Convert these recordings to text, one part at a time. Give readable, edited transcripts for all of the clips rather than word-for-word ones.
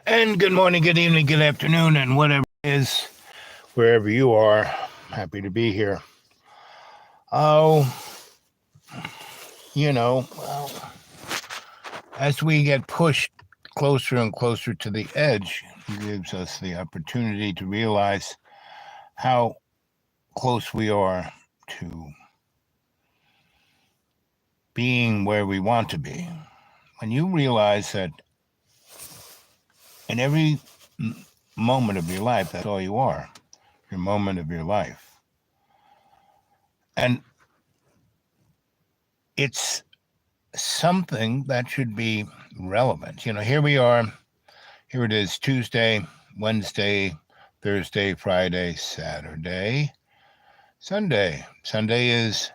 And good morning, good evening, good afternoon, and whatever it is, wherever you are. Happy to be here. Oh, well, as we get pushed closer and closer to the edge, it gives us the opportunity to realize how close we are to being where we want to be. When you realize that in every moment of your life, that's all you are, your moment of your life. And it's something that should be relevant. Here we are. Here it is, Tuesday, Wednesday, Thursday, Friday, Saturday, Sunday. Sunday is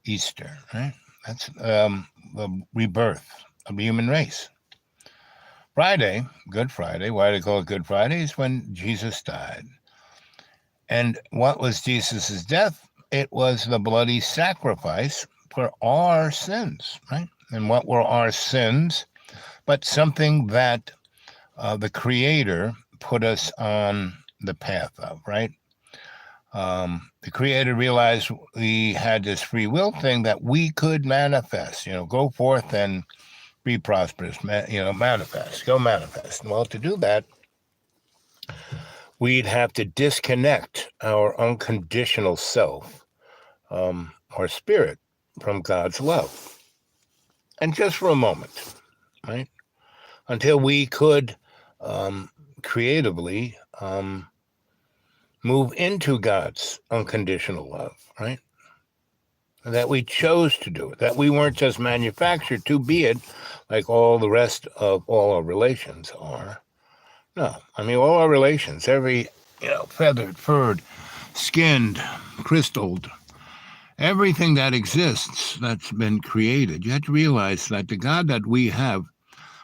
Easter, right? That's the rebirth of the human race. Friday, Good Friday, why do they call it Good Friday? Is when Jesus died. And what was Jesus' death? It was the bloody sacrifice for our sins, right? And what were our sins? But something that the Creator put us on the path of, right? The Creator realized we had this free will thing that we could manifest, go forth and be prosperous, manifest, go manifest. Well, to do that, we'd have to disconnect our unconditional self, our spirit, from God's love. And just for a moment, right? Until we could creatively move into God's unconditional love, right? That we chose to do it, that we weren't just manufactured to be it like all the rest of all our relations are. No, all our relations, every, feathered, furred, skinned, crystalled, everything that exists that's been created, you have to realize that the God that we have,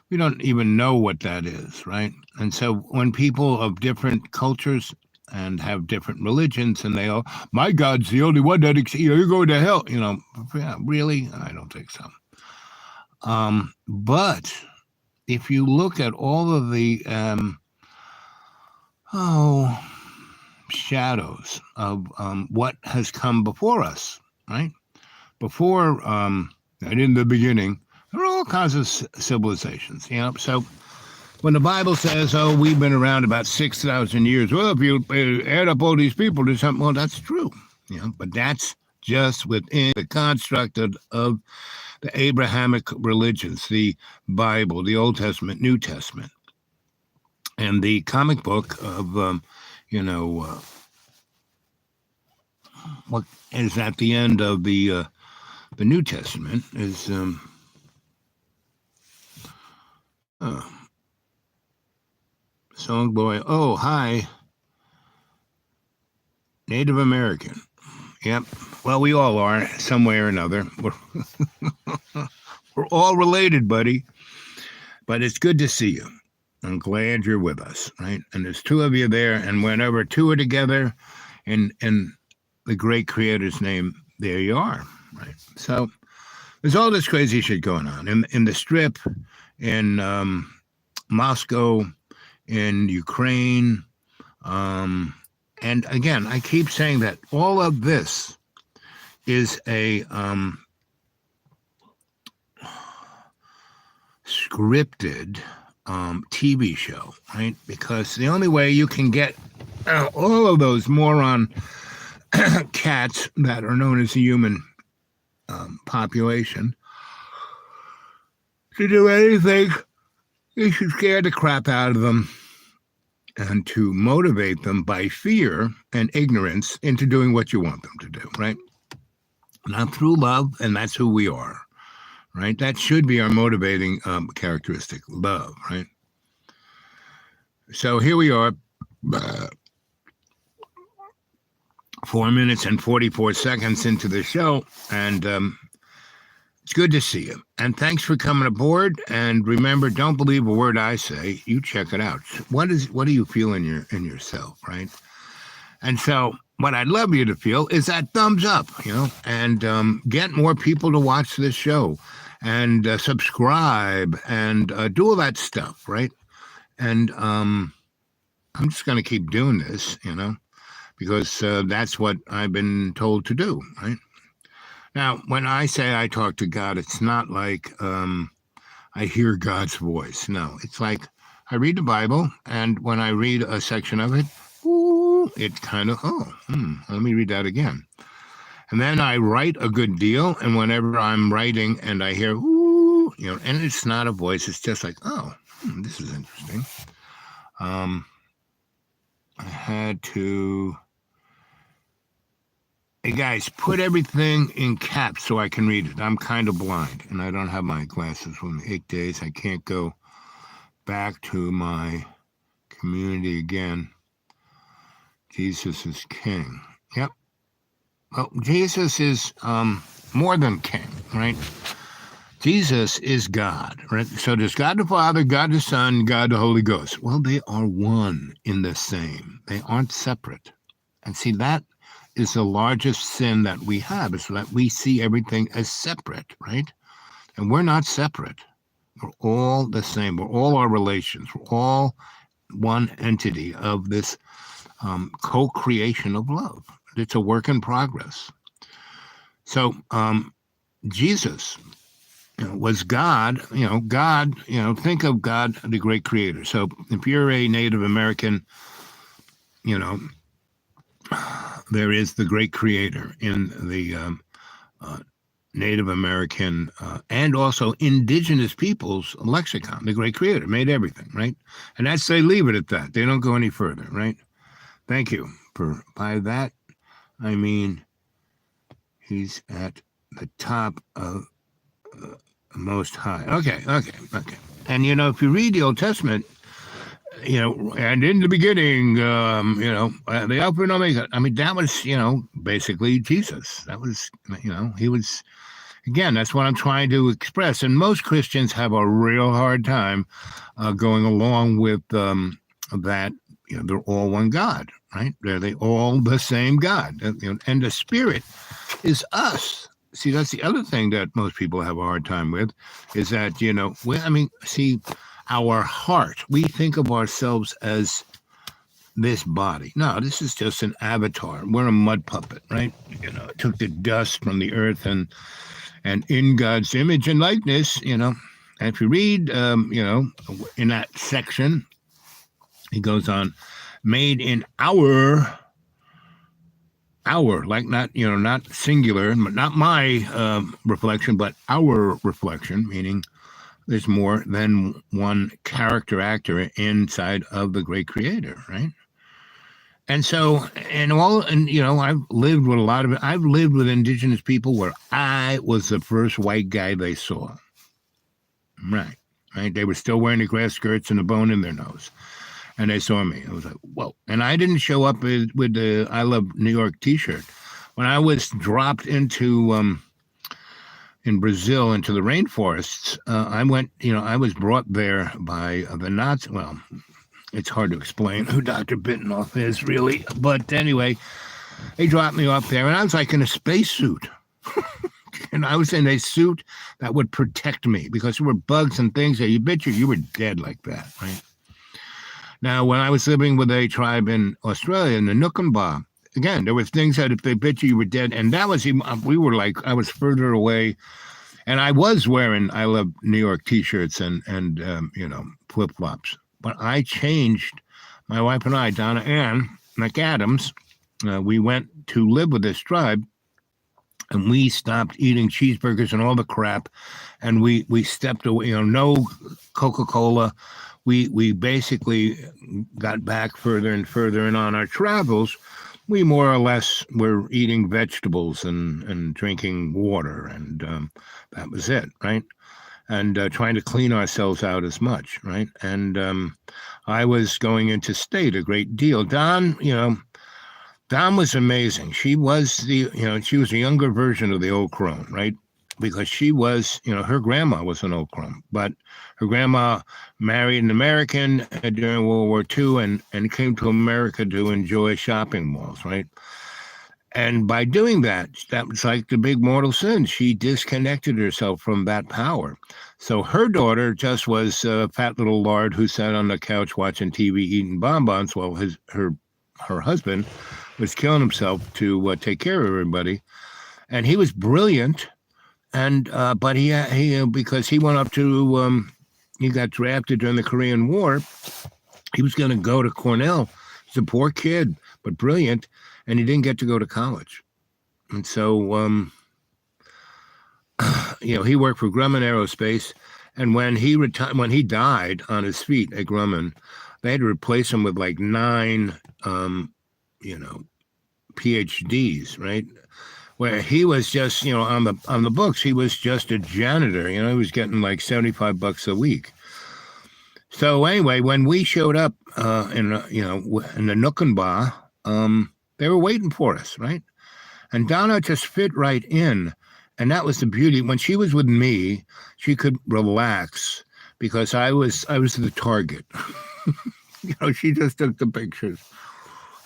we don't even know what that is, right? And so when people of different cultures and have different religions, and they all, my God's the only one that, you're going to hell, yeah, really? I don't think so. But if you look at all of the, shadows of what has come before us, right? Before, and in the beginning, there are all kinds of civilizations, so when the Bible says, we've been around about 6,000 years, well, if you add up all these people, there's something, well, that's true, but that's just within the construct of the Abrahamic religions, the Bible, the Old Testament, New Testament, and the comic book of, what is at the end of the New Testament is, Song Boy, hi, Native American. Yep. Well, we all are, some way or another. We're all related, buddy. But it's good to see you. I'm glad you're with us, right? And there's two of you there, and whenever two are together in the great Creator's name, there you are, right? So there's all this crazy shit going on in the Strip, in Moscow, in Ukraine. And again, I keep saying that all of this is a scripted TV show, right? Because the only way you can get all of those moron cats that are known as the human population to do anything, you should scare the crap out of them and to motivate them by fear and ignorance into doing what you want them to do, right? Not through love, and that's who we are, right? That should be our motivating characteristic, love, right? So here we are, 4 minutes and 44 seconds into the show, and it's good to see you. And thanks for coming aboard. And remember, don't believe a word I say. You check it out. What do you feel in yourself, right? And so what I'd love you to feel is that thumbs up, and get more people to watch this show and subscribe and do all that stuff, right? And I'm just going to keep doing this, because that's what I've been told to do, right? Now, when I say I talk to God, it's not like I hear God's voice. No, it's like I read the Bible, and when I read a section of it, ooh, it kind of, let me read that again. And then I write a good deal, and whenever I'm writing and I hear, ooh, and it's not a voice, it's just like, this is interesting. I had to... Hey guys, put everything in caps so I can read it. I'm kind of blind, and I don't have my glasses with me. 8 days, I can't go back to my community again. Jesus is king. Yep. Well, Jesus is more than king, right? Jesus is God, right? So there's God the Father, God the Son, God the Holy Ghost. Well, they are one in the same. They aren't separate. And see, that is the largest sin that we have, is that we see everything as separate, right? And we're not separate. We're all the same. We're all our relations. We're all one entity of this co-creation of love. It's a work in progress. So Jesus was God, God, think of God, the great creator. So if you're a Native American, there is the great creator in the Native American and also indigenous peoples lexicon. The great creator made everything, right? And that's, they leave it at that. They don't go any further, right? Thank you. By that, I mean he's at the top of Most High. Okay. And, if you read the Old Testament, and in the beginning, the Alpha and Omega, I mean, that was, basically Jesus. That was, he was, again, that's what I'm trying to express. And most Christians have a real hard time going along with that, they're all one God, right? They're all the same God. And the Spirit is us. See, that's the other thing that most people have a hard time with, is that, see, our heart, we think of ourselves as this body. No, this is just an avatar. We're a mud puppet, right? It took the dust from the earth and in God's image and likeness, and if you read, in that section, he goes on, made in our, like not singular, not my reflection, but our reflection, meaning there's more than one character actor inside of the great creator, right? And so, I've lived with indigenous people where I was the first white guy they saw. Right. They were still wearing the grass skirts and a bone in their nose. And they saw me. I was like, whoa. And I didn't show up with the I Love New York t-shirt. When I was dropped into, in Brazil, into the rainforests, I was brought there by the Nazis. Well, it's hard to explain who Dr. Bittenoff is, really. But anyway, they dropped me off there, and I was like in a spacesuit. And I was in a suit that would protect me because there were bugs and things that you were dead like that, right? Now, when I was living with a tribe in Australia, in the Nookumba, again, there was things that if they bit you were dead. And that was, I was further away. And I was wearing I Love New York t-shirts and flip-flops. But I changed, my wife and I, Donna Ann McAdams, we went to live with this tribe. And we stopped eating cheeseburgers and all the crap. And we stepped away, no Coca-Cola. We basically got back further and further. And on our travels, we more or less were eating vegetables and drinking water. And that was it, right? And trying to clean ourselves out as much, right? And I was going into state a great deal. Don was amazing. She was she was a younger version of the old crone, right? Because she was, her grandma was an old crone, but her grandma married an American during World War II and came to America to enjoy shopping malls, right? And by doing that, that was like the big mortal sin. She disconnected herself from that power. So her daughter just was a fat little lard who sat on the couch watching TV, eating bonbons, while her husband was killing himself to take care of everybody. And he was brilliant, and but he because he went up to he got drafted during the Korean War. He was going to go to Cornell. He's a poor kid, but brilliant, and he didn't get to go to college. And so, he worked for Grumman Aerospace, and when he died on his feet at Grumman, they had to replace him with like 9, PhDs, right? Where he was just, on the books, he was just a janitor. He was getting like $75 a week. So anyway, when we showed up in the Nook and Bar, they were waiting for us, right? And Donna just fit right in, and that was the beauty. When she was with me, she could relax because I was the target. She just took the pictures,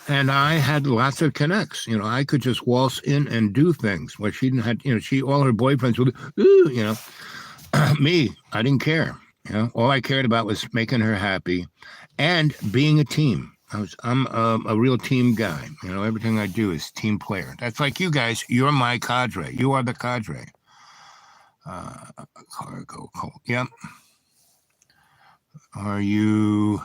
and I had lots of connects. I could just waltz in and do things where she didn't have. All her boyfriends would, me, I didn't care. All I cared about was making her happy and being a team. I'm a real team guy. Everything I do is team player. That's like you guys. You're my cadre. You are the cadre. Cargo. Yep. Are you?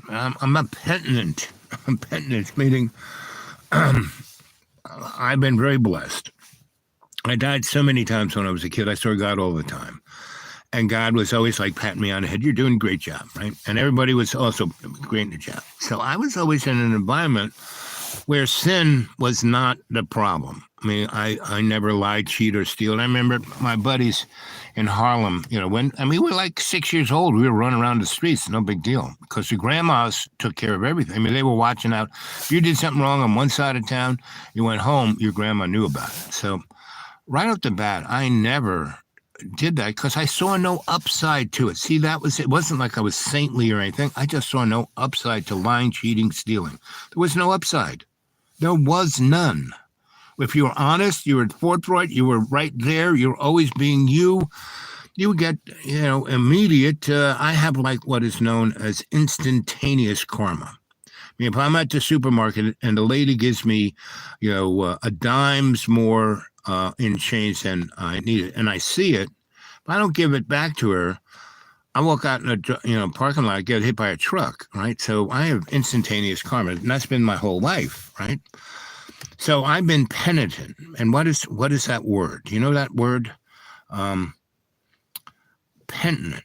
I'm a penitent. I'm penitent, meaning I've been very blessed. I died so many times when I was a kid. I saw God all the time. And God was always like patting me on the head. You're doing a great job, right? And everybody was also great in the job. So I was always in an environment where sin was not the problem. I mean, I never lied, cheat, or steal. And I remember my buddies in Harlem, we were like 6 years old. We were running around the streets, no big deal, because the grandmas took care of everything. I mean, they were watching out. If you did something wrong on one side of town, you went home, your grandma knew about it. So right off the bat, I never did that because I saw no upside to it. See, it wasn't like I was saintly or anything. I just saw no upside to lying, cheating, stealing. There was no upside. There was none. If you were honest, you were forthright, you were right there, you were always being you, you would get, immediate, I have like what is known as instantaneous karma. I mean, if I'm at the supermarket and the lady gives me, a dime's more in change than I need it, and I see it, if I don't give it back to her, I walk out in a parking lot, get hit by a truck, right? So I have instantaneous karma, and that's been my whole life, right? So I've been penitent. And what is that word? Do you know that word? Penitent.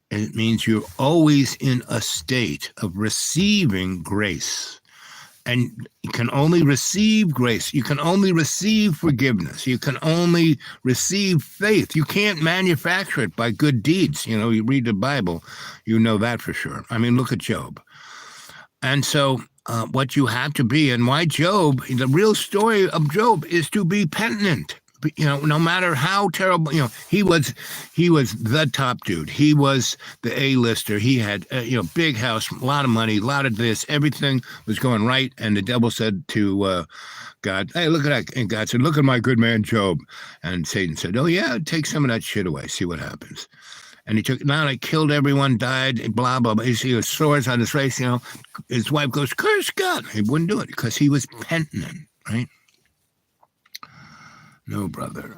It means you're always in a state of receiving grace. And you can only receive grace. You can only receive forgiveness. You can only receive faith. You can't manufacture it by good deeds. You read the Bible, you know that for sure. I mean, look at Job. And so what you have to be, and why Job, the real story of Job is to be penitent. No matter how terrible, he was the top dude. He was the A-lister. He had, big house, a lot of money, a lot of this, everything was going right. And the devil said to God, hey, look at that. And God said, look at my good man, Job. And Satan said, oh yeah, take some of that shit away. See what happens. And he took, not I killed everyone, died, blah, blah, blah. You see his swords on his face, his wife goes, curse God. He wouldn't do it because he was penitent, right? No, brother.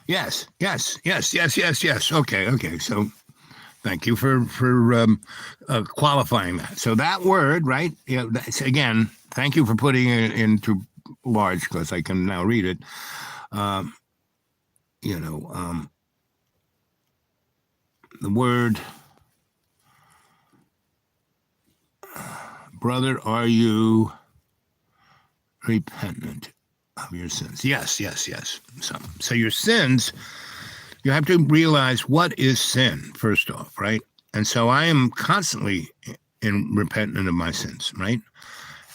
Yes. Okay. So thank you for qualifying that. So that word, right? Again, thank you for putting it into large because I can now read it. The word, brother, are you repentant of your sins? Yes. So your sins, you have to realize what is sin, first off, right? And so I am constantly repentant of my sins, right?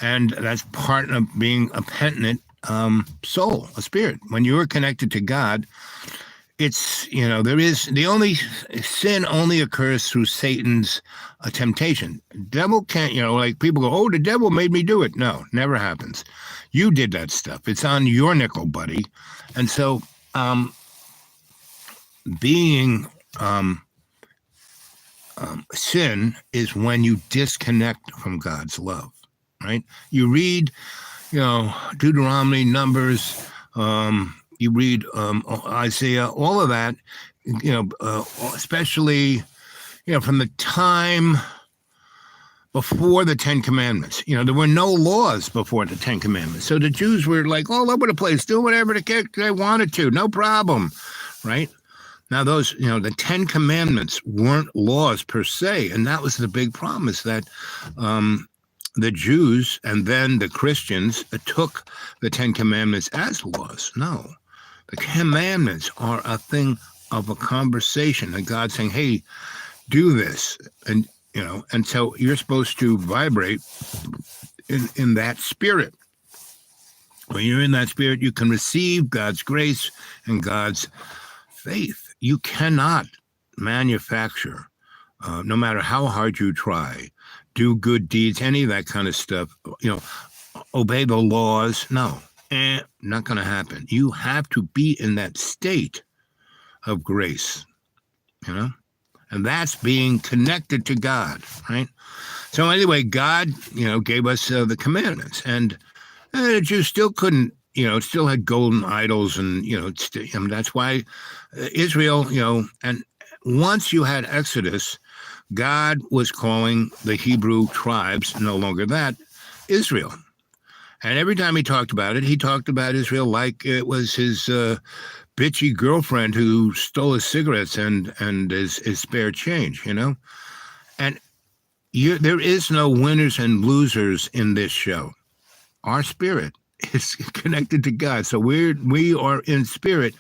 And that's part of being a penitent soul, a spirit. When you are connected to God, it's, there is the only sin only occurs through Satan's temptation. Devil can't, like people go, oh, the devil made me do it. No, never happens. You did that stuff. It's on your nickel, buddy. And so being sin is when you disconnect from God's love, right? You read, Deuteronomy, Numbers, you read Isaiah, all of that, especially, from the time before the Ten Commandments. There were no laws before the Ten Commandments. So the Jews were like all over the place, doing whatever they wanted to, no problem, right? Now those, the Ten Commandments weren't laws per se, and that was the big problem, is that the Jews and then the Christians took the Ten Commandments as laws. No, the commandments are a thing of a conversation, and God saying, hey, do this. And, and so you're supposed to vibrate in that spirit. When you're in that spirit, you can receive God's grace and God's faith. You cannot manufacture, no matter how hard you try, do good deeds, any of that kind of stuff, obey the laws. No, not going to happen. You have to be in that state of grace, and that's being connected to God, right? So anyway, God, gave us the commandments, and the Jews still couldn't, still had golden idols, and, that's why Israel, and once you had Exodus, God was calling the Hebrew tribes, no longer that, Israel. And every time he talked about it, he talked about Israel like it was his bitchy girlfriend who stole his cigarettes and his spare change, And there is no winners and losers in this show. Our spirit is connected to God. So we are in spirit.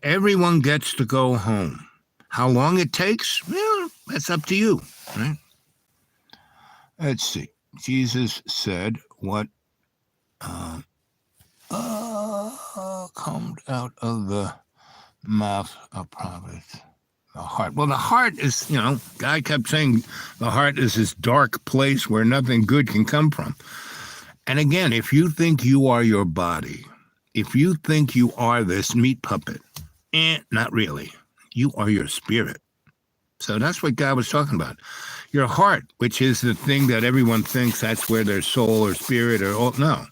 Everyone gets to go home. How long it takes? Well, that's up to you, right? Let's see. Jesus said, what comes out of the mouth of prophets? The heart. Well, the heart is, God kept saying the heart is this dark place where nothing good can come from. And again, if you think you are your body, if you think you are this meat puppet, not really. You are your spirit. So that's what God was talking about. Your heart, which is the thing that everyone thinks that's where their soul or spirit no.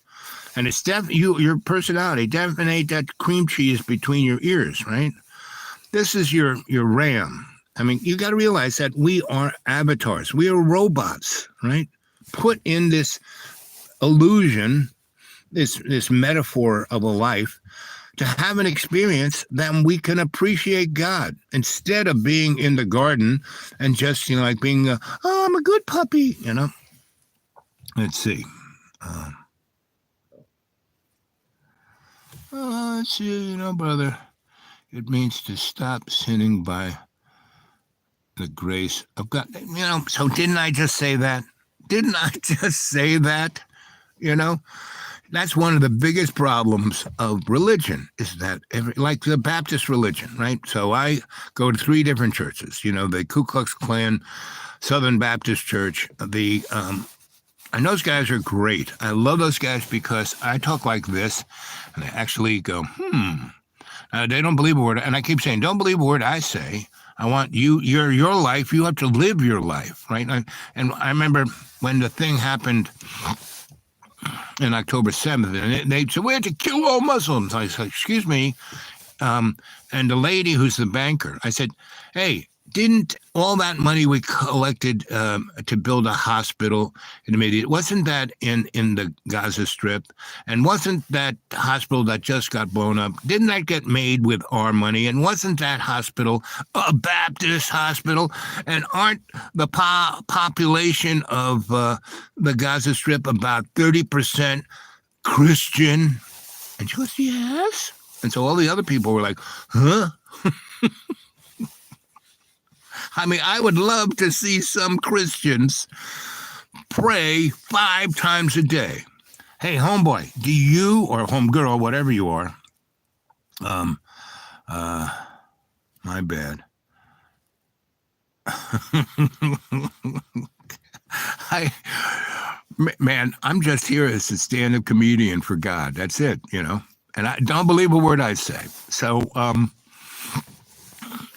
And it's your personality. Definitely that cream cheese between your ears, right? This is your RAM. I mean, you got to realize that we are avatars. We are robots, right? Put in this illusion, this metaphor of a life, to have an experience that we can appreciate God instead of being in the garden and just, like being, I'm a good puppy, Let's see. Let's see, brother. It means to stop sinning by the grace of God. So didn't I just say that? Didn't I just say that? That's one of the biggest problems of religion, is that like the Baptist religion, right? So I go to 3 different churches, the Ku Klux Klan, Southern Baptist Church, and those guys are great. I love those guys because I talk like this, and they actually go, they don't believe a word. And I keep saying, don't believe a word I say. I want your life. You have to live your life, right? And I remember when the thing happened in October 7th, and they said, we had to kill all Muslims. I said, excuse me. And the lady who's the banker, I said, hey, didn't all that money we collected to build a hospital in the Middle East, wasn't that in the Gaza Strip? And wasn't that hospital that just got blown up, didn't that get made with our money? And wasn't that hospital a Baptist hospital? And aren't the population of the Gaza Strip about 30% Christian? And she goes, yes. And so all the other people were like, huh? I mean, I would love to see some Christians pray 5 times a day. Hey, homeboy, do you or homegirl, whatever you are, um, uh, my bad. I, man, I'm just here as a stand-up comedian for God. That's it, And I don't believe a word I say. So, but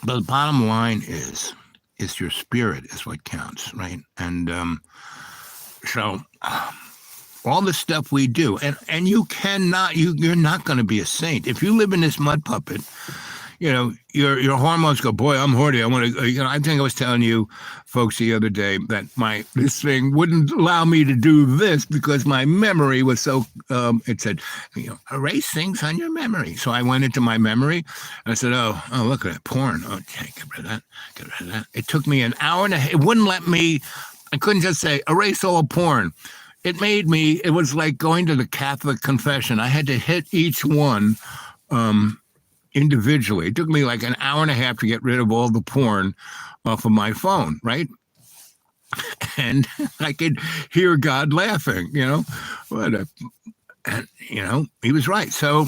the bottom line is your spirit is what counts, right? And so all the stuff we do, and you're not going to be a saint if you live in this mud puppet. Your hormones go, boy, I'm horny. I want to, I think I was telling you folks the other day that this thing wouldn't allow me to do this because my memory was so, it said, erase things on your memory. So I went into my memory and I said, oh, look at that porn. Oh, okay, get rid of that. It took me an hour and a half. It wouldn't let me, I couldn't just say, erase all porn. It was like going to the Catholic confession. I had to hit each one, individually. It took me like an hour and a half to get rid of all the porn off of my phone, right? And I could hear God laughing, and he was right. So,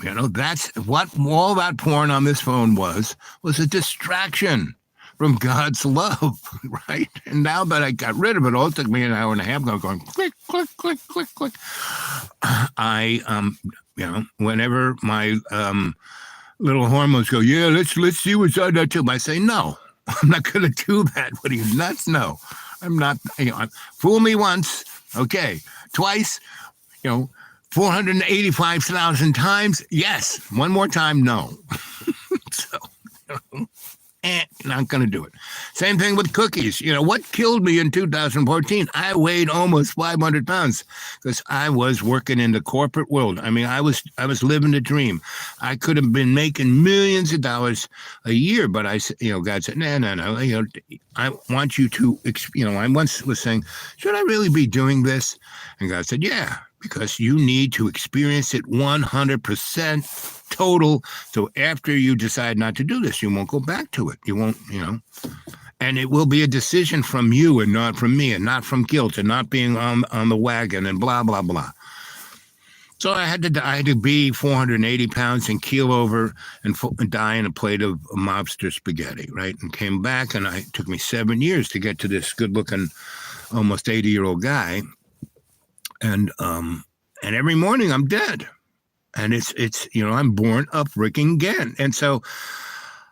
that's what all that porn on this phone was a distraction from God's love, right? And now that I got rid of it all, it took me an hour and a half going click, click, click, click, click. Whenever my little hormones go, yeah, let's see what's on that tube. I say, no, I'm not going to do that. What are you, nuts? No, I'm not. Fool me once, okay. Twice, 485,000 times, yes. One more time, no. So, not going to do it. Same thing with cookies. What killed me in 2014? I weighed almost 500 pounds because I was working in the corporate world. I mean, I was living the dream. I could have been making millions of dollars a year, but God said, no. I want you to, I once was saying, should I really be doing this? And God said, yeah, because you need to experience it 100% total. So after you decide not to do this, you won't go back to it. You won't, and it will be a decision from you and not from me and not from guilt and not being on the wagon and blah, blah, blah. So I had to be 480 pounds and keel over and die in a plate of mobster spaghetti, right? And came back, and it took me 7 years to get to this good-looking, almost 80-year-old guy. And every morning I'm dead. And it's I'm born up freaking again. And so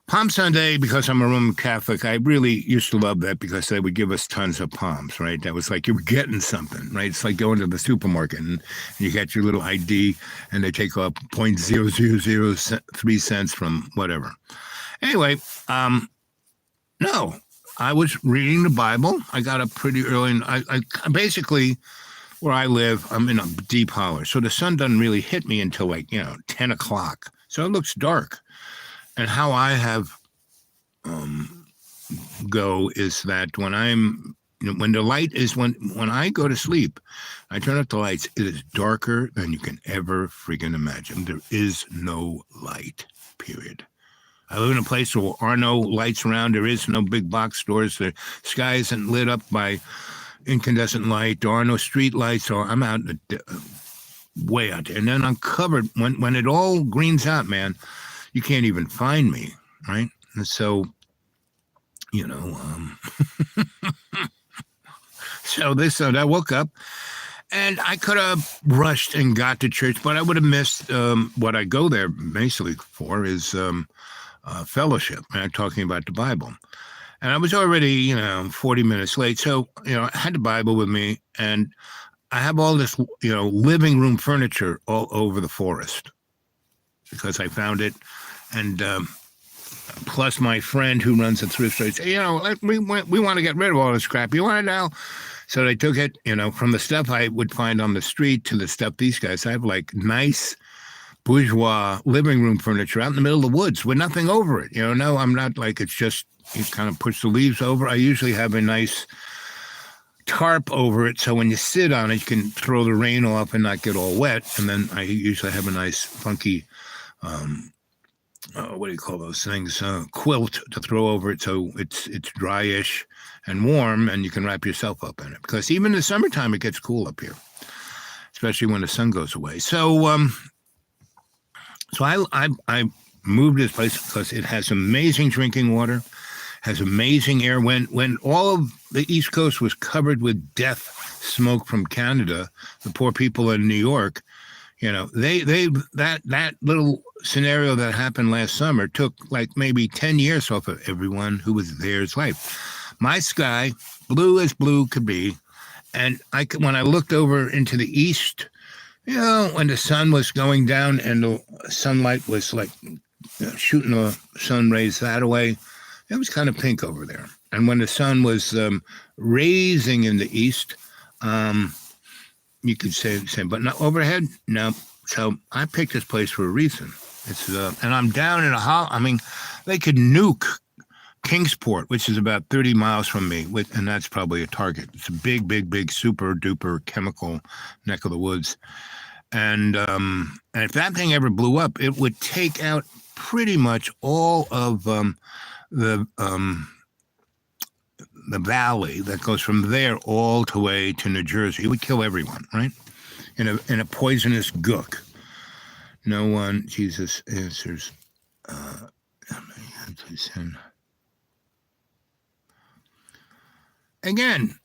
Palm Sunday, because I'm a Roman Catholic, I really used to love that because they would give us tons of palms, right? That was like you were getting something, right? It's like going to the supermarket and you get your little ID and they take off 0.0003 cents from whatever. Anyway, no, I was reading the Bible. I got up pretty early, and I basically, where I live, I'm in a deep holler. So the sun doesn't really hit me until 10 o'clock. So it looks dark. And how I have go is that when the light is, when I go to sleep, I turn up the lights, it is darker than you can ever freaking imagine. There is no light, period. I live in a place where there are no lights around. There is no big box stores. The sky isn't lit up by incandescent light. There are no street lights, or I'm out way out there. And then I'm covered when it all greens out, man, you can't even find me, right? And so, so I woke up and I could have rushed and got to church, but I would have missed what I go there basically for is fellowship, and talking about the Bible. And I was already, 40 minutes late. So, I had the Bible with me, and I have all this, living room furniture all over the forest because I found it. And plus my friend who runs a thrift store said, we want to get rid of all this crap. You want it now? So they took it, from the stuff I would find on the street to the stuff these guys have, like nice bourgeois living room furniture out in the middle of the woods with nothing over it. No, I'm not like it's just, you kind of push the leaves over. I usually have a nice tarp over it, so when you sit on it, you can throw the rain off and not get all wet. And then I usually have a nice funky, what do you call those things? Quilt to throw over it, so it's dryish and warm, and you can wrap yourself up in it. Because even in the summertime, it gets cool up here. especially when the sun goes away. So I moved to this place because it has amazing drinking water, has amazing air. When all of the East Coast was covered with death smoke from Canada, the poor people in New York, that little scenario that happened last summer took like maybe 10 years off of everyone who was there's life. My sky, blue as blue could be, and when I looked over into the east, when the sun was going down and the sunlight was like shooting the sun rays that way, it was kind of pink over there. And when the sun was raising in the east, you could say the same, but not overhead. No. So I picked this place for a reason. It's and I'm down in they could nuke Kingsport, which is about 30 miles from me, and that's probably a target. It's a big, big, big, super duper chemical neck of the woods. And if that thing ever blew up, it would take out pretty much all of the valley that goes from there all the way to New Jersey. It would kill everyone, right? In a poisonous gook. No one, Jesus answers. Again,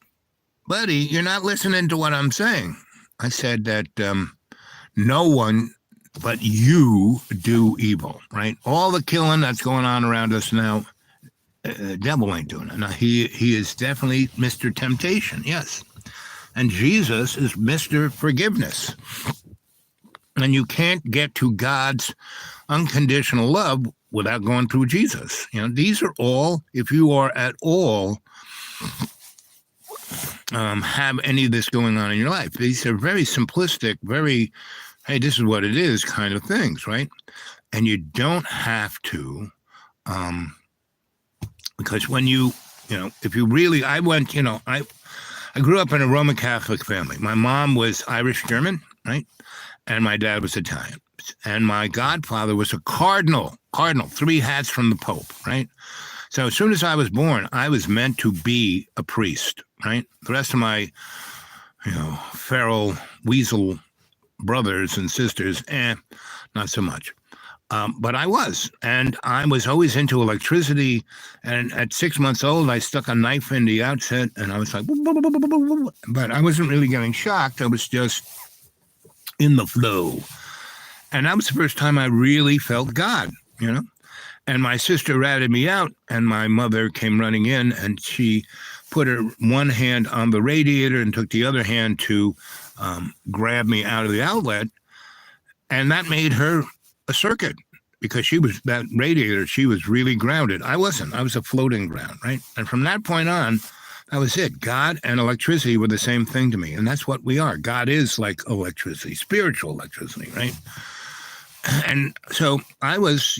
buddy, you're not listening to what I'm saying. I said that no one but you do evil, right? All the killing that's going on around us now, the devil ain't doing it. Now, he is definitely Mr. Temptation, yes. And Jesus is Mr. Forgiveness. And you can't get to God's unconditional love without going through Jesus. These are all, if you are at all have any of this going on in your life, these are very simplistic, very, hey, this is what it is kind of things, right? And you don't have to, because when if you really, I grew up in a Roman Catholic family. My mom was Irish-German, right? And my dad was Italian. And my godfather was a cardinal, 3 hats from the Pope, right? So as soon as I was born, I was meant to be a priest, right? The rest of my, feral weasel brothers and sisters, not so much. But I was, and I was always into electricity. And at 6 months old, I stuck a knife in the outset, and I was like, but I wasn't really getting shocked. I was just in the flow. And that was the first time I really felt God, And my sister ratted me out, and my mother came running in, and she put her one hand on the radiator and took the other hand to grab me out of the outlet. And that made her a circuit, because that radiator, she was really grounded. I wasn't. I was a floating ground, right? And from that point on, that was it. God and electricity were the same thing to me. And that's what we are. God is like electricity, spiritual electricity, right? And so I was,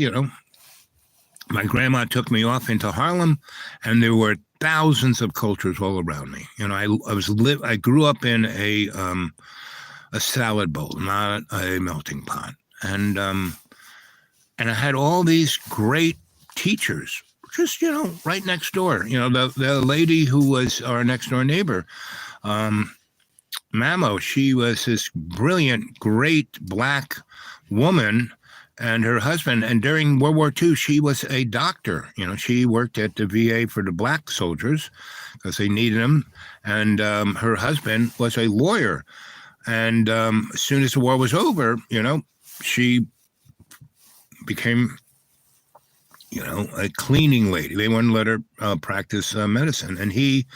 my grandma took me off into Harlem, and there were thousands of cultures all around me. I grew up in a salad bowl, not a melting pot. And I had all these great teachers, just, right next door. The lady who was our next door neighbor, Mamo, she was this brilliant, great Black woman, and her husband. And during World War II, she was a doctor. She worked at the VA for the Black soldiers because they needed them. And her husband was a lawyer. And as soon as the war was over, she became, a cleaning lady. They wouldn't let her practice medicine. And he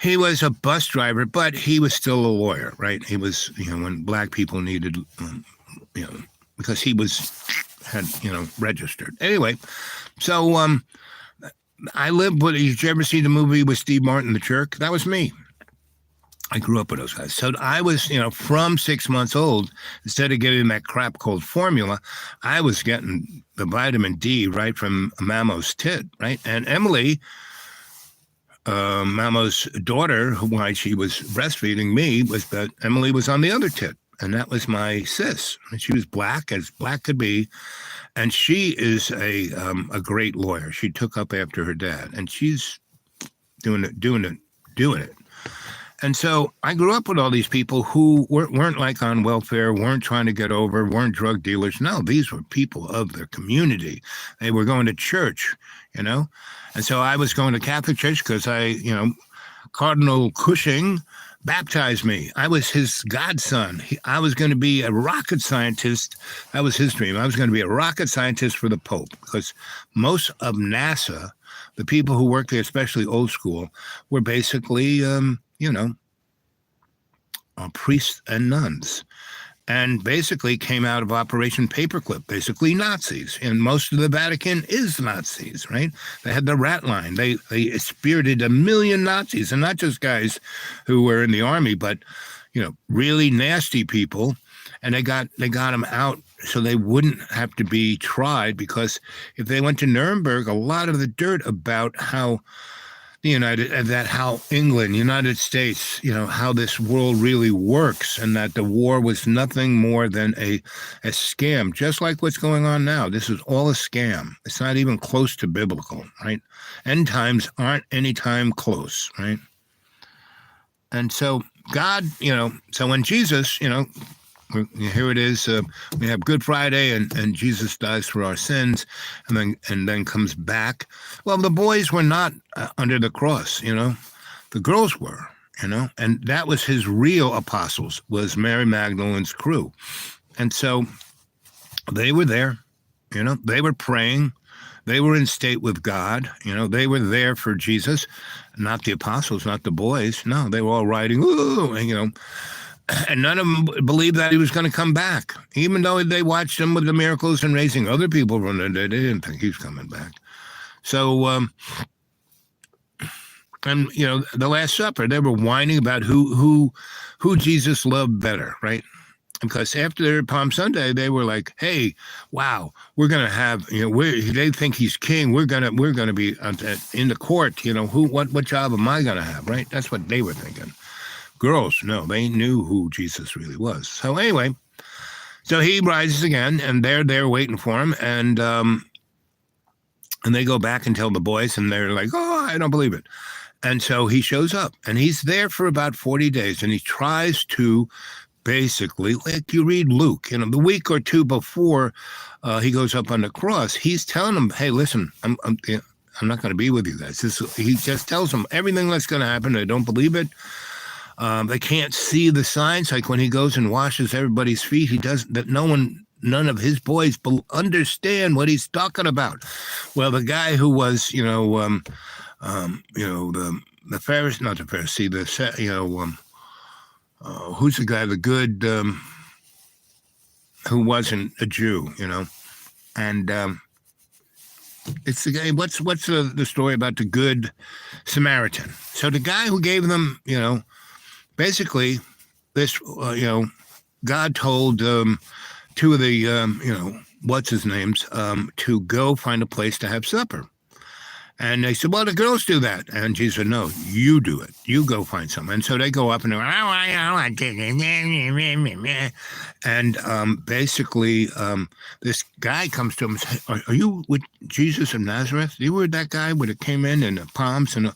was a bus driver, but he was still a lawyer, right? He was, when Black people needed, because he had registered. Anyway, so I lived with, did you ever see the movie with Steve Martin, The Jerk? That was me. I grew up with those guys. So I was, from 6 months old, instead of getting that crap called formula, I was getting the vitamin D right from Mamo's tit, right? And Emily, Mamo's daughter, why she was breastfeeding me, was that Emily was on the other tit. And that was my sis. And she was Black, as Black could be. And she is a great lawyer. She took up after her dad. And she's doing it. And so I grew up with all these people who weren't like on welfare, weren't trying to get over, weren't drug dealers. No, these were people of their community. They were going to church, you know. And so I was going to Catholic church because Cardinal Cushing baptized me. I was his godson. I was going to be a rocket scientist. That was his dream. I was going to be a rocket scientist for the Pope, because most of NASA, the people who worked there, especially old school, were basically, priests and nuns, and basically came out of Operation Paperclip, basically Nazis. And most of the Vatican is Nazis, right? They had the rat line. They spirited 1 million Nazis, and not just guys who were in the army, but, really nasty people. And they got them out so they wouldn't have to be tried, because if they went to Nuremberg, a lot of the dirt about how England, United States, how this world really works, and that the war was nothing more than a scam, just like what's going on now. This is all a scam. It's not even close to biblical, right? End times aren't any time close, right? And so God, so when Jesus, here it is. We have Good Friday, and Jesus dies for our sins, and then comes back. Well, the boys were not under the cross, The girls were, and that was his real apostles, was Mary Magdalene's crew. And so they were there, They were praying. They were in state with God. They were there for Jesus, not the apostles, not the boys. No, they were all riding, ooh, and none of them believed that he was going to come back, even though they watched him with the miracles and raising other people from the dead. They didn't think he was coming back. So, the Last Supper, they were whining about who Jesus loved better, right? Because after Palm Sunday, they were like, "Hey, wow, we're going to have, they think he's king. We're gonna be in the court. What job am I going to have, right?" That's what they were thinking. Girls, no, they knew who Jesus really was. So anyway, so he rises again, and they're there waiting for him, and they go back and tell the boys, and they're like, "Oh, I don't believe it." And so he shows up, and he's there for about 40 days, and he tries to basically, like you read Luke, the week or two before he goes up on the cross, he's telling them, "Hey, listen, I'm not going to be with you guys." He just tells them everything that's going to happen. They don't believe it. They can't see the signs, like when he goes and washes everybody's feet. He does that. None of his boys understand what he's talking about. Well, the guy who was, the Pharisee, not the Pharisee, who's the guy, the good, who wasn't a Jew, and it's the guy. What's the story about the good Samaritan? So the guy who gave them, basically, this, God told two of the, what's his names, to go find a place to have supper. And they said, "Well, the girls do that." And Jesus said, "No, you do it. You go find some." And so they go up and they're, and basically, this guy comes to him and says, "Are you with Jesus of Nazareth? You were that guy when it came in the palms?" And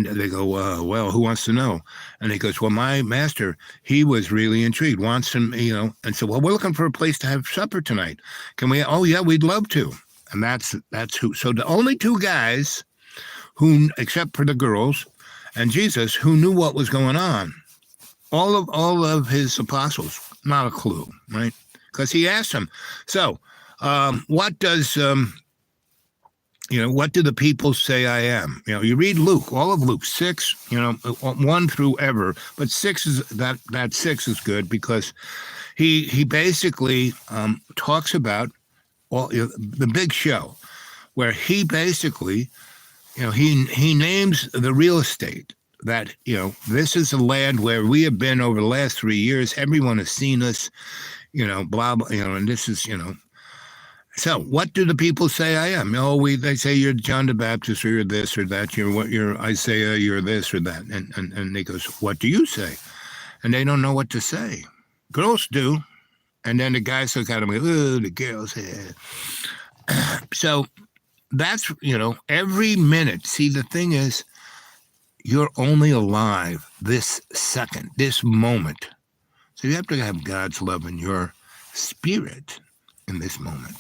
they go, "Well, who wants to know?" And he goes, "Well, my master, he was really intrigued, wants him, and so, well, we're looking for a place to have supper tonight. Can we?" "Oh, yeah, we'd love to." And that's who. So the only two guys who, except for the girls and Jesus, who knew what was going on, all of his apostles, not a clue, right? Because he asked them, "So, what does what do the people say I am?" You read Luke, all of Luke 6, 1 through ever, but 6 is that 6 is good because he basically talks about the big show, where he basically, he names the real estate that, this is the land where we have been over the last 3 years. Everyone has seen us, blah, blah, and this is, So what do the people say I am? They say you're John the Baptist, or you're this or that. You're Isaiah, you're this or that. And he goes, "What do you say?" And they don't know what to say. Girls do. And then the guys look at him and go, "Oh, the girls." So that's, every minute. See, the thing is, you're only alive this second, this moment. So you have to have God's love in your spirit in this moment.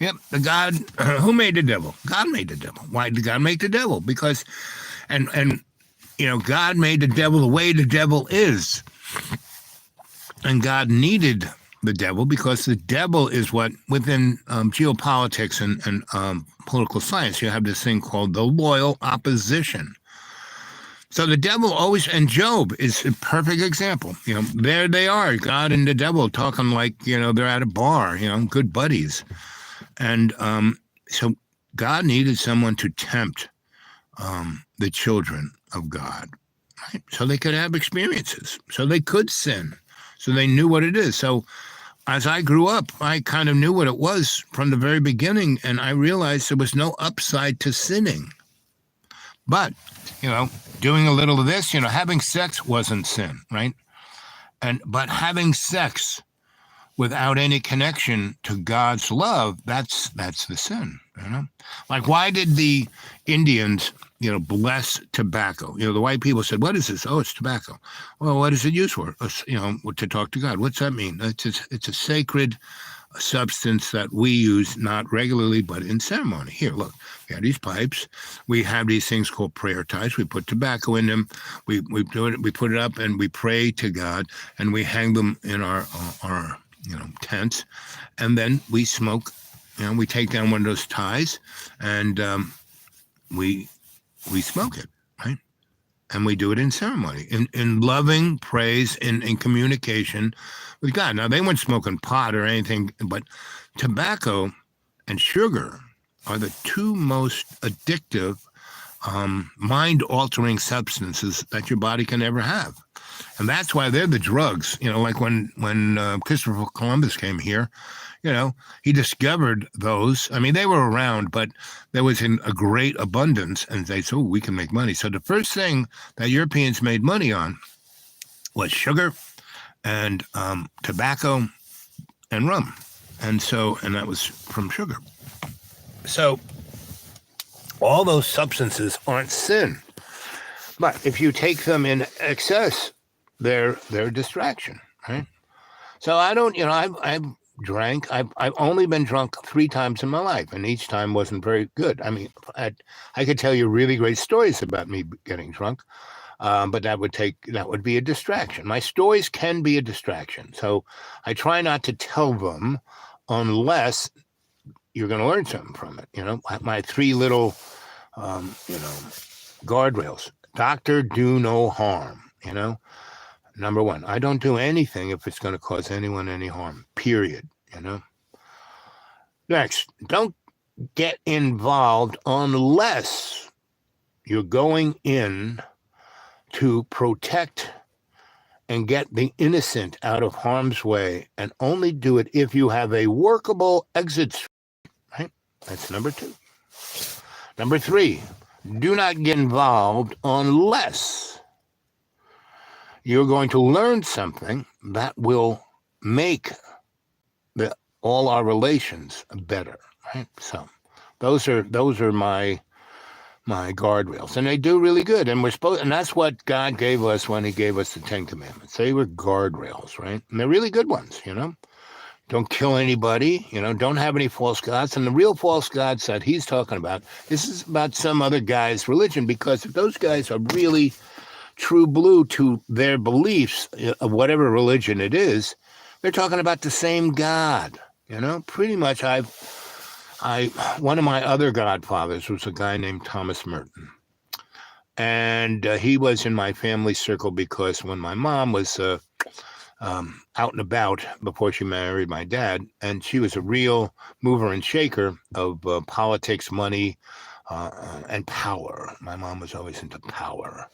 Yep, the God who made the devil? God made the devil. Why did God make the devil? Because, and God made the devil the way the devil is, and God needed the devil because the devil is what within geopolitics and political science you have this thing called the loyal opposition. So the devil always, and Job is a perfect example. There they are, God and the devil talking like they're at a bar, good buddies. And so God needed someone to tempt the children of God, right? So they could have experiences, so they could sin, so they knew what it is. So as I grew up, I kind of knew what it was from the very beginning, and I realized there was no upside to sinning. But, doing a little of this, having sex wasn't sin, right? But having sex without any connection to God's love, that's the sin, Like, why did the Indians, bless tobacco? The white people said, what is this? Oh, it's tobacco. Well, what is it used for? To talk to God. What's that mean? It's a sacred substance that we use not regularly, but in ceremony. Here, look, we have these pipes. We have these things called prayer ties. We put tobacco in them. We do it. We put it up and we pray to God, and we hang them in our tents, and then we smoke. We take down one of those ties, and we smoke it, right? And we do it in ceremony, in loving praise, in communication with God. Now, they weren't smoking pot or anything, but tobacco and sugar are the two most addictive, mind-altering substances that your body can ever have. And that's why they're the drugs. Like when Christopher Columbus came here, he discovered those. I mean, they were around, but there was in a great abundance, and they said, we can make money. So the first thing that Europeans made money on was sugar and tobacco and rum. And that was from sugar. So all those substances aren't sin. But if you take them in excess, they're a distraction, right? So I don't, I've drank. I've only been drunk 3 times in my life, and each time wasn't very good. I mean, I could tell you really great stories about me getting drunk, but that would be a distraction. My stories can be a distraction, so I try not to tell them unless you're going to learn something from it. My 3 little, guardrails. Doctor, do no harm. Number 1, I don't do anything if it's going to cause anyone any harm, period, Next, don't get involved unless you're going in to protect and get the innocent out of harm's way, and only do it if you have a workable exit, right? That's number 2. Number 3, do not get involved unless you're going to learn something that will make all our relations better, right? So those are my guardrails, and they do really good. And and that's what God gave us when He gave us the 10 Commandments. They were guardrails, right? And they're really good ones, Don't kill anybody, don't have any false gods. And the real false gods that He's talking about, this is about some other guy's religion, because if those guys are really true blue to their beliefs of whatever religion it is, they're talking about the same God. Pretty much one of my other godfathers was a guy named Thomas Merton. And he was in my family circle because when my mom was out and about before she married my dad, and she was a real mover and shaker of politics, money, and power. My mom was always into power.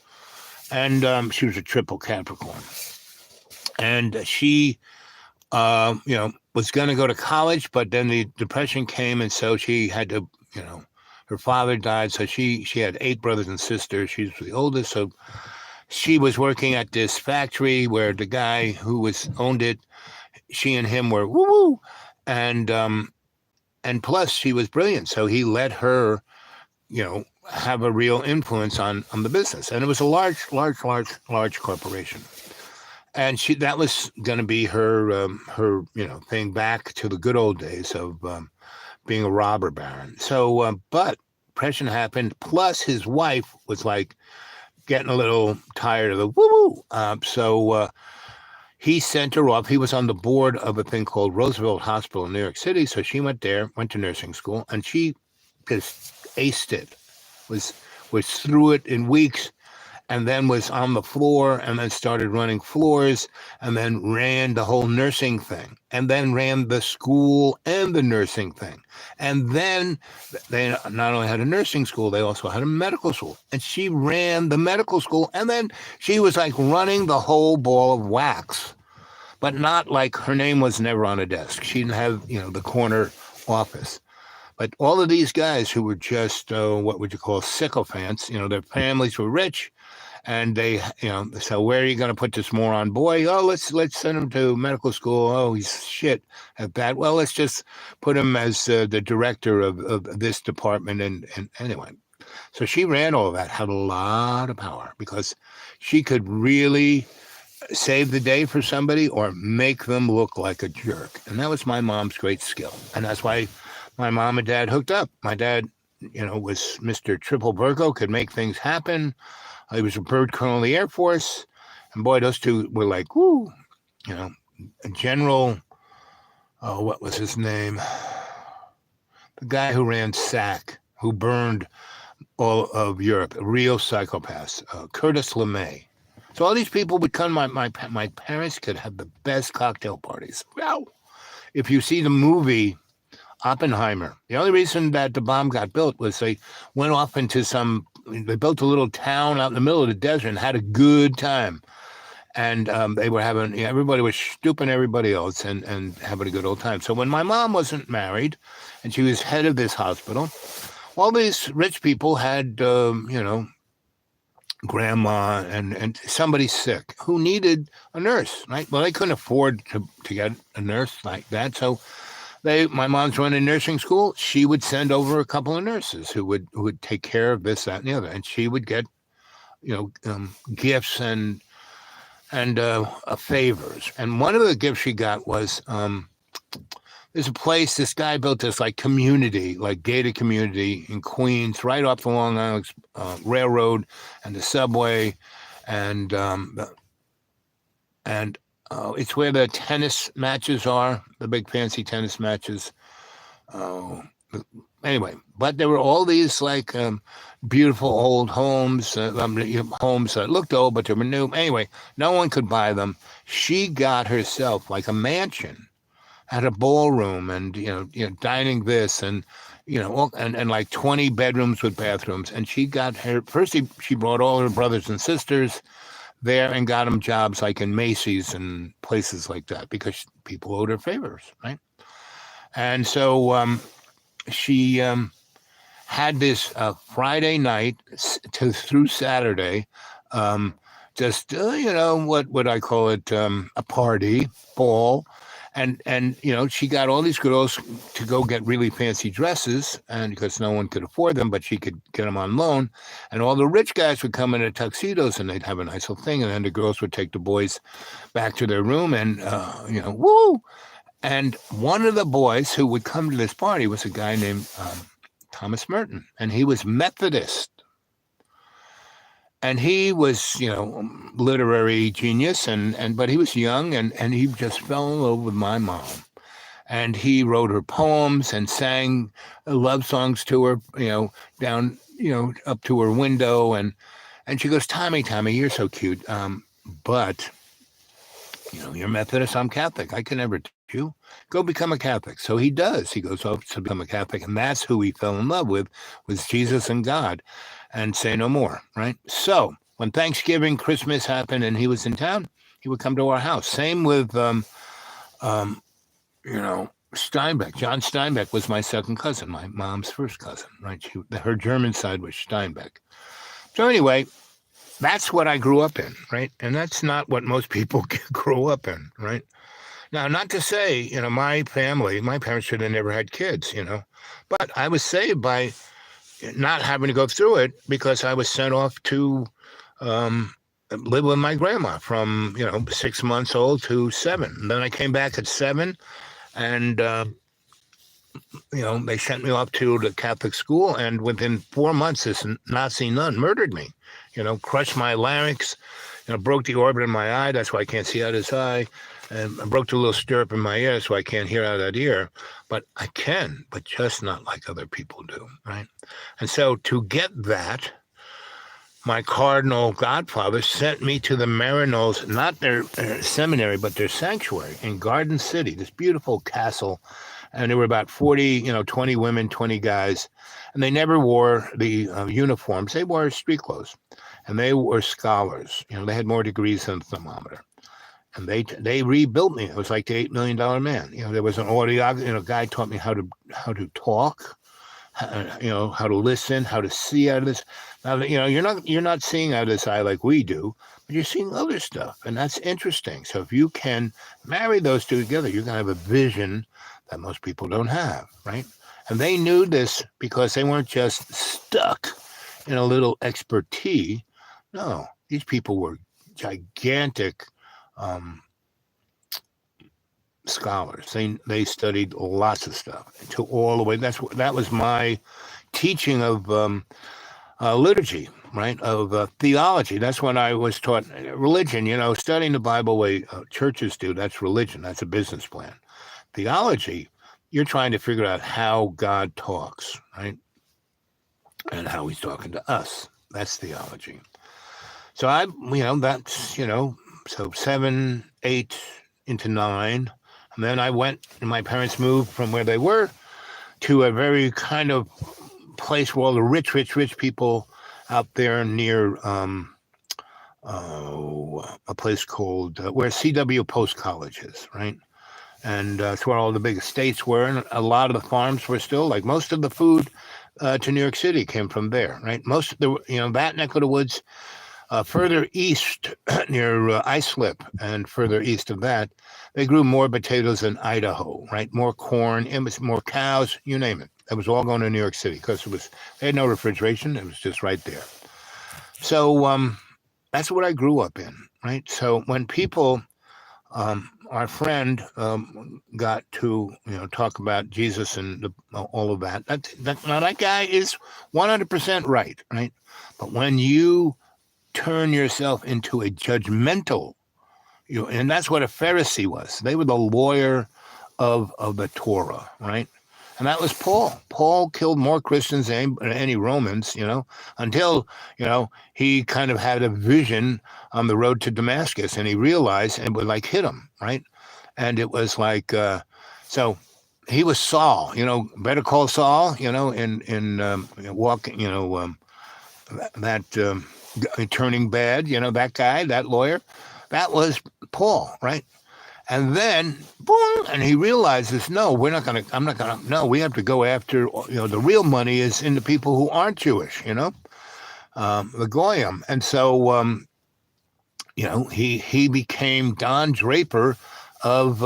and she was a triple Capricorn, and she was going to go to college, but then the depression came, and so she had to, her father died, so she had 8 brothers and sisters. She was the oldest, so she was working at this factory where the guy who owned it, she and him were woo woo, and plus she was brilliant, so he let her, have a real influence on the business, and it was a large corporation. And that was going to be her thing back to the good old days of being a robber baron. So, but depression happened. Plus, his wife was like getting a little tired of the woo woo. So he sent her off. He was on the board of a thing called Roosevelt Hospital in New York City. So she went there, went to nursing school, and she just aced it. Was through it in weeks. And then was on the floor, and then started running floors, and then ran the whole nursing thing, and then ran the school and the nursing thing. And then they not only had a nursing school, they also had a medical school. And she ran the medical school, and then she was like running the whole ball of wax, but not like her name was never on a desk. She didn't have, the corner office. But all of these guys who were just, what would you call sycophants, their families were rich, and they, so where are you going to put this moron boy? Oh, let's send him to medical school. Oh, he's shit at that. Well, let's just put him as the director of this department. And anyway, so she ran all of that, had a lot of power because she could really save the day for somebody or make them look like a jerk. And that was my mom's great skill. And that's why my mom and dad hooked up. My dad, was Mr. Triple Virgo, could make things happen. He was a bird colonel in the Air Force. And boy, those two were like, woo, General, what was his name? The guy who ran SAC, who burned all of Europe, a real psychopath, Curtis LeMay. So all these people would come. My parents could have the best cocktail parties. Well, if you see the movie Oppenheimer, the only reason that the bomb got built was they went off into they built a little town out in the middle of the desert and had a good time. And they were having, everybody was stooping everybody else and having a good old time. So when my mom wasn't married and she was head of this hospital, all these rich people had, grandma and somebody sick who needed a nurse, right? Well, they couldn't afford to get a nurse like that. So my mom's running nursing school. She would send over a couple of nurses who would take care of this, that, and the other. And she would get, gifts and favors. And one of the gifts she got was, there's a place, this guy built this like community, like gated community in Queens, right off the Long Island Railroad and the subway. And it's where the tennis matches are, the big fancy tennis matches. Anyway, but there were all these like beautiful old homes, homes that looked old, but they were new. Anyway, no one could buy them. She got herself like a mansion, had a ballroom and, dining this and, and like 20 bedrooms with bathrooms. And she got first she brought all her brothers and sisters there and got them jobs like in Macy's and places like that because people owed her favors, right? And so she had this Friday night through Saturday, just, what would I call it, a party, ball. And she got all these girls to go get really fancy dresses, and because no one could afford them, but she could get them on loan. And all the rich guys would come in their tuxedos, and they'd have a nice little thing. And then the girls would take the boys back to their room, and woo. And one of the boys who would come to this party was a guy named Thomas Merton, and he was Methodist. And he was, literary genius, but he was young, and he just fell in love with my mom. And he wrote her poems and sang love songs to her, down, up to her window. And she goes, Tommy, you're so cute. But, you're Methodist, I'm Catholic. I can never teach you. Go become a Catholic. So he does. He goes off to become a Catholic, and that's who he fell in love with, was Jesus and God. And say no more, right? So when Thanksgiving, Christmas happened, and he was in town, he would come to our house. Same with, um, Steinbeck. John Steinbeck was my second cousin, my mom's first cousin, right? Her German side was Steinbeck. So anyway, that's what I grew up in, right? And that's not what most people grow up in, right? Now, not to say, my family, my parents should have never had kids, but I was saved by not having to go through it because I was sent off to live with my grandma from, 6 months old to 7. And then I came back at 7, and they sent me off to the Catholic school, and within 4 months, this Nazi nun murdered me, crushed my larynx, broke the orbit in my eye. That's why I can't see out his eye. And I broke the little stirrup in my ear, so I can't hear out of that ear. But I can, but just not like other people do, right? And so to get that, my cardinal godfather sent me to the Maryknols, not their seminary, but their sanctuary in Garden City, this beautiful castle. And there were about 40, 20 women, 20 guys. And they never wore the uniforms. They wore street clothes. And they were scholars. They had more degrees than a thermometer. And they rebuilt me. It was like the $8 million man. There was an audiographer. Guy taught me how to talk, how to listen, how to see out of this. Now, you're not seeing out of this eye like we do, but you're seeing other stuff, and that's interesting. So if you can marry those two together, you're gonna have a vision that most people don't have, right? And they knew this because they weren't just stuck in a little expertise. No, these people were gigantic scholars. They studied lots of stuff to all the way. That was my teaching of liturgy, right? Of theology. That's when I was taught religion. Studying the Bible way churches do. That's religion. That's a business plan. Theology, you're trying to figure out how God talks, right? And how he's talking to us. That's theology. So that's so 7, 8 into 9. And then I went, and my parents moved from where they were to a very kind of place where all the rich people out there near a place called where C.W. Post College is, right? And that's where all the big estates were, and a lot of the farms were still, like most of the food to New York City came from there, right? Most of the, that neck of the woods, further east near Islip and further east of that, they grew more potatoes than Idaho, right? More corn, it was more cows, you name it. It was all going to New York City because they had no refrigeration. It was just right there. So that's what I grew up in, right? So when people, our friend got to talk about Jesus and all of that, now that guy is 100% right? But when you turn yourself into a judgmental, and that's what a Pharisee was. They were the lawyer of the Torah, right? And that was Paul. Paul killed more Christians than any Romans, until, he kind of had a vision on the road to Damascus, and he realized, and it would like hit him, right? And it was like, so he was Saul, Better Call Saul, in walking, that turning bad, that guy, that lawyer, that was Paul, right? And then, boom, and he realizes, no, we have to go after, the real money is in the people who aren't Jewish, the Goyim. And so, he became Don Draper of,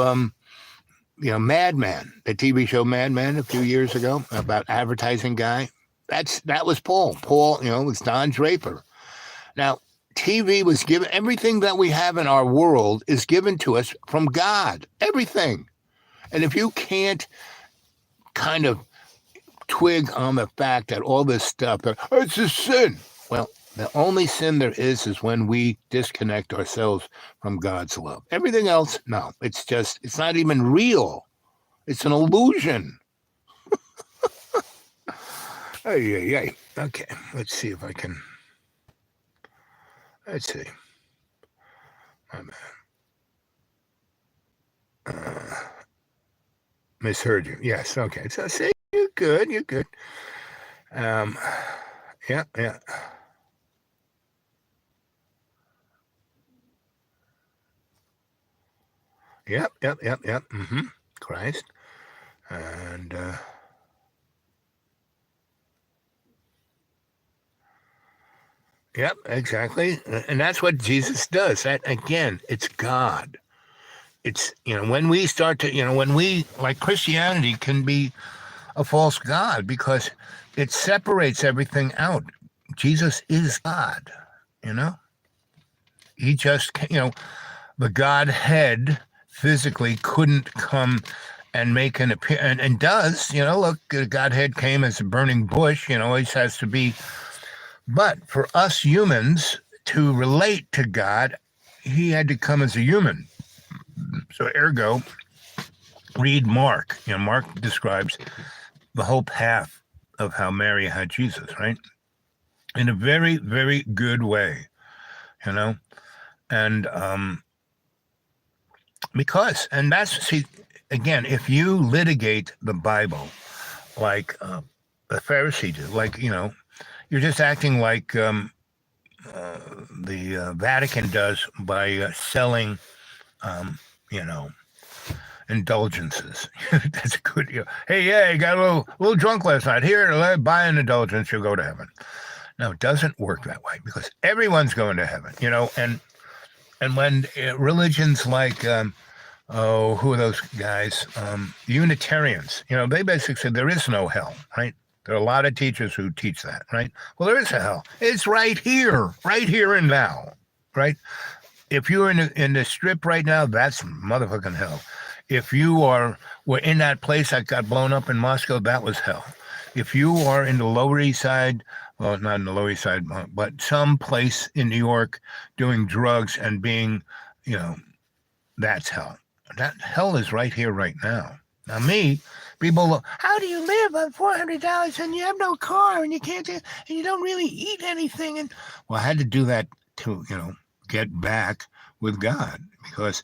Mad Men, the TV show Mad Men a few years ago, about advertising guy. That was Paul. Paul, was Don Draper. Now, TV was given, everything that we have in our world is given to us from God, everything. And if you can't kind of twig on the fact that all this stuff, it's a sin. Well, the only sin there is when we disconnect ourselves from God's love. Everything else, no, it's not even real. It's an illusion. Hey. Okay, let's see if I can. Let's see. Misheard you. Yes. Okay. So see, you're good. Yeah. Yep. Christ. And yep, exactly. And that's what Jesus does. That again, it's God. It's when we start to when we like Christianity can be a false god because it separates everything out. Jesus is God. You know, he just the Godhead physically couldn't come and make an appearance and does look, the Godhead came as a burning bush. Always has to be. But for us humans to relate to God, he had to come as a human. So ergo, read Mark. Mark describes the whole path of how Mary had Jesus, right? In a very, very good way, and because, and that's, see, again, if you litigate the Bible like the Pharisee did, like, you're just acting like the Vatican does by selling, you know, indulgences. That's a good. Hey, yeah, you got a little drunk last night. Here, buy an indulgence. You'll go to heaven. No, it doesn't work that way because everyone's going to heaven. And when religions like who are those guys? Unitarians. They basically say there is no hell, right? There are a lot of teachers who teach that, right? Well, there is a hell. It's right here and now, right? If you're in the strip right now, that's motherfucking hell. If you were in that place that got blown up in Moscow, that was hell. If you are in the Lower East Side, well, not in the Lower East Side, but some place in New York doing drugs and being, that's hell. That hell is right here, right now. Now, people, how do you live on $400 and you have no car and you can't, and you don't really eat anything? And well, I had to do that to, get back with God, because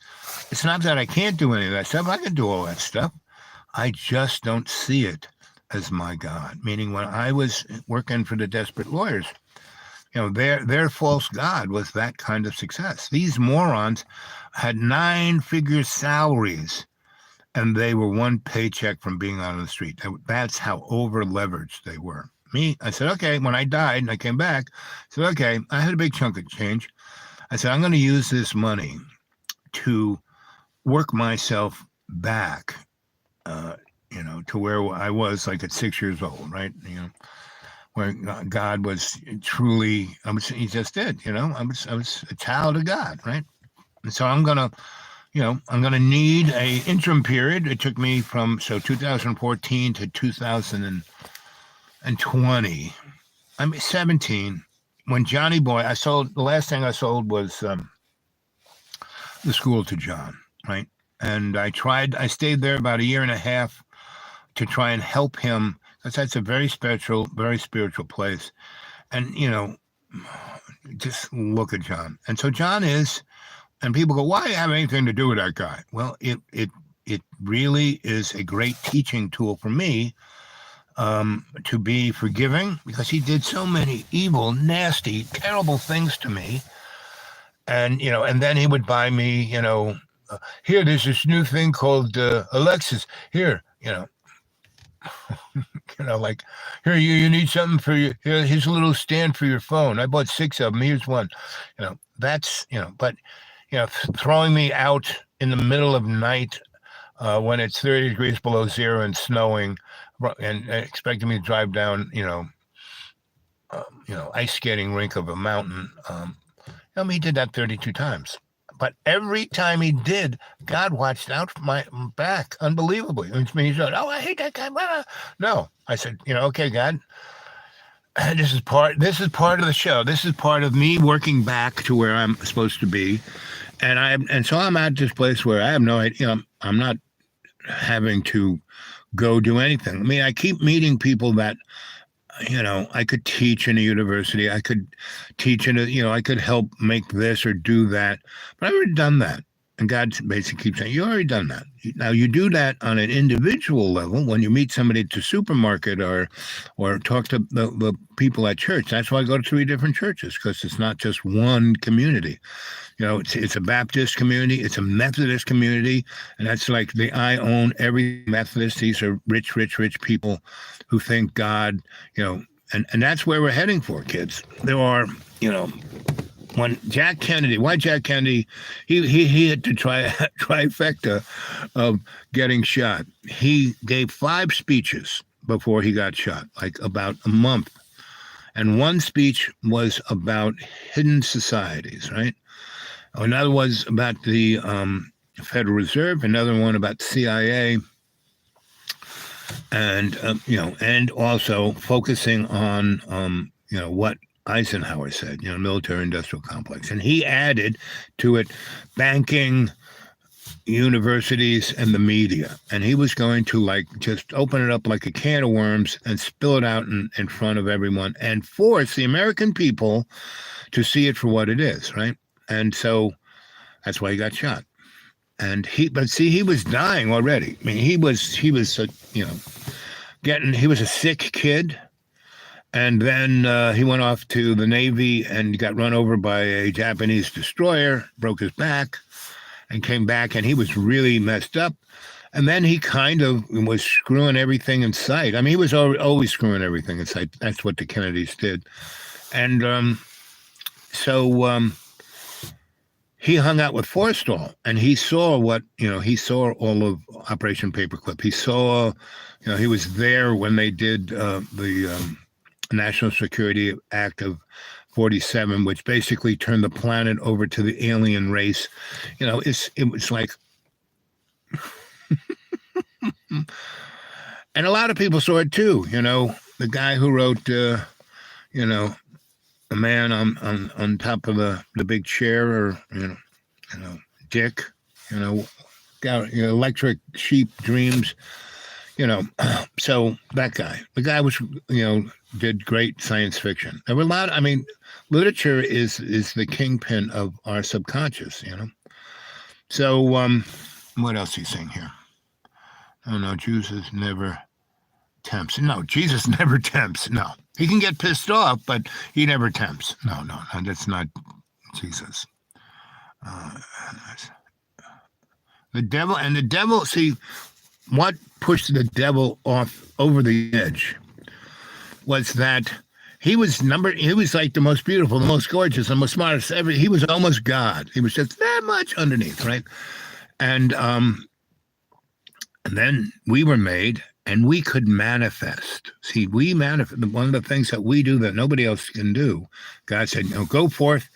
it's not that I can't do any of that stuff. I can do all that stuff. I just don't see it as my God. Meaning, when I was working for the desperate lawyers, their false God was that kind of success. These morons had 9-figure salaries, and they were one paycheck from being out on the street. That's how over leveraged they were. Me, I said, okay, when I died and I came back, I said, okay, I had a big chunk of change. I said, I'm going to use this money to work myself back, to where I was like at 6 years old, right? Where God was truly, he just did, I was a child of God, right? And so I'm going to need a interim period. It took me from 2014 to 2020. I'm 17. When Johnny Boy, the last thing I sold was the school to John, right? And I stayed there about a year and a half to try and help him, because that's a very spiritual place. And, just look at John. And so John is, and people go, why have anything to do with that guy? Well, it really is a great teaching tool for me, to be forgiving, because he did so many evil, nasty, terrible things to me. And, and then he would buy me, here, there's this new thing called Alexis. Here, like, here, you need something for you. Here's a little stand for your phone. I bought 6 of them. Here's one. That's, but, throwing me out in the middle of night when it's 30 degrees below zero and snowing, and expecting me to drive down, ice skating rink of a mountain. He did that 32 times. But every time he did, God watched out for my back unbelievably. Which means, oh, I hate that guy. No, I said, okay, God, this is part of the show. This is part of me working back to where I'm supposed to be. And so I'm at this place where I have no idea. I'm not having to go do anything. I mean, I keep meeting people that, I could teach in a university. I could teach in I could help make this or do that. But I've already done that. And God basically keeps saying, you already done that. Now you do that on an individual level when you meet somebody at the supermarket or talk to the people at church. That's why I go to 3 different churches, because it's not just one community. It's a Baptist community, it's a Methodist community, and that's like I own every Methodist. These are rich, rich, rich people who think God, and that's where we're heading for, kids. There are, when Jack Kennedy, why Jack Kennedy, he had to try trifecta of getting shot. He gave 5 speeches before he got shot, like about a month. And one speech was about hidden societies, right? Another was about the Federal Reserve, another one about CIA, and and also focusing on what Eisenhower said, military-industrial complex, and he added to it banking, universities, and the media, and he was going to just open it up like a can of worms and spill it out in front of everyone and force the American people to see it for what it is, right? And so that's why he got shot. And he was dying already. I mean, he was he was a sick kid. And then he went off to the Navy and got run over by a Japanese destroyer, broke his back, and came back, and he was really messed up. And then he kind of was screwing everything in sight. I mean, he was always screwing everything in sight. That's what the Kennedys did. And so he hung out with Forstall, and he saw he saw all of Operation Paperclip. He saw, he was there when they did the National Security Act of 47, which basically turned the planet over to the alien race. It was like, and a lot of people saw it too. The guy who wrote, a man on top of the big chair, or Dick, electric sheep dreams. So that guy, the guy was, did great science fiction. There were a lot. I mean, literature is the kingpin of our subconscious. So what else are you saying here? Oh no, Jesus never tempts. No, Jesus never tempts. No, he can get pissed off, but he never tempts. No, that's not Jesus. The devil. See, what pushed the devil off over the edge was that he was like the most beautiful, the most gorgeous, the most smartest ever. He was almost God. He was just that much underneath, right? And then we were made, and we could manifest. See, we manifest. One of the things that we do that nobody else can do, God said, go forth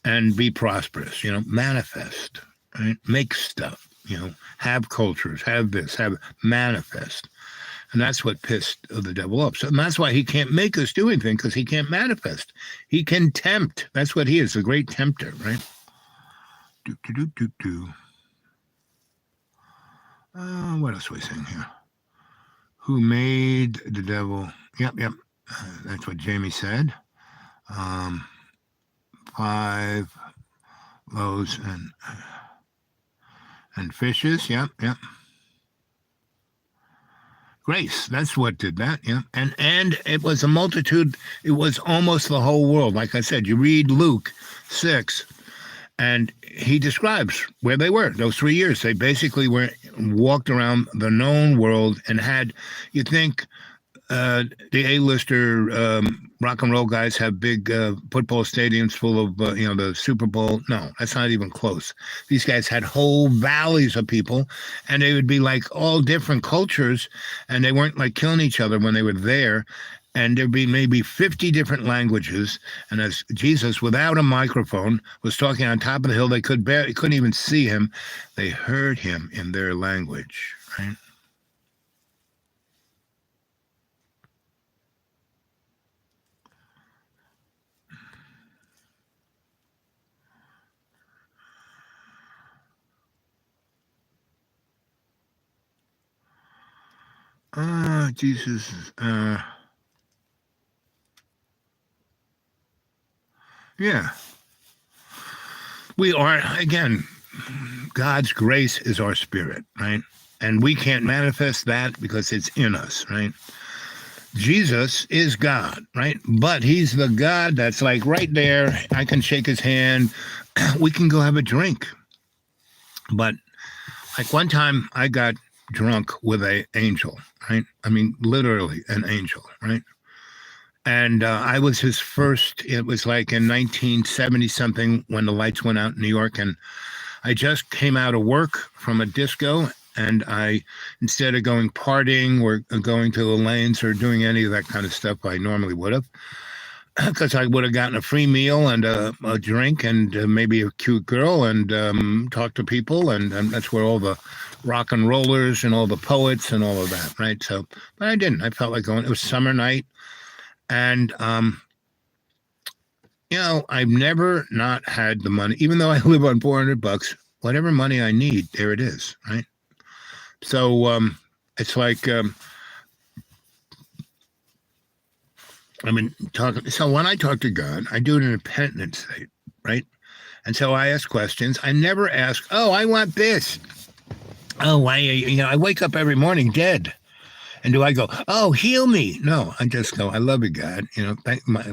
and be prosperous, manifest, right? Make stuff, have cultures, have this, manifest. And that's what pissed the devil off. So that's why he can't make us do anything, because he can't manifest. He can tempt. That's what he is, a great tempter, right? What else are we saying here? Who made the devil? Yep. That's what Jamie said. 5 loaves and fishes. Yep. Grace, that's what did that, yeah. And it was a multitude. It was almost the whole world. Like I said, you read Luke 6, and he describes where they were those 3 years. They basically walked around the known world and had, you think, the A-lister rock and roll guys have big football stadiums full of, the Super Bowl. No, that's not even close. These guys had whole valleys of people, and they would be like all different cultures, and they weren't like killing each other when they were there. And there'd be maybe 50 different languages. And as Jesus, without a microphone, was talking on top of the hill, they couldn't even see him. They heard him in their language, right? Jesus. Yeah. We are, again, God's grace is our spirit, right? And we can't manifest that because it's in us, right? Jesus is God, right? But he's the God that's like right there. I can shake his hand. We can go have a drink. But like one time I got drunk with an angel, right? I mean, literally an angel, right? And I was his first, it was like in 1970 something when the lights went out in New York. And I just came out of work from a disco. And I, instead of going partying or going to the lanes or doing any of that kind of stuff I normally would have, because I would have gotten a free meal and a drink and maybe a cute girl and talk to people. And that's where all the rock and rollers and all the poets and all of that, right? So, but I didn't. I felt like going. It was summer night. And, I've never not had the money, even though I live on $400, whatever money I need, there it is, right? So it's like, so when I talk to God, I do it in a penitent state, right? And so I ask questions. I never ask, oh, I want this. Oh, why, I wake up every morning dead. And do I go, oh, heal me? No, I just go, I love you, God.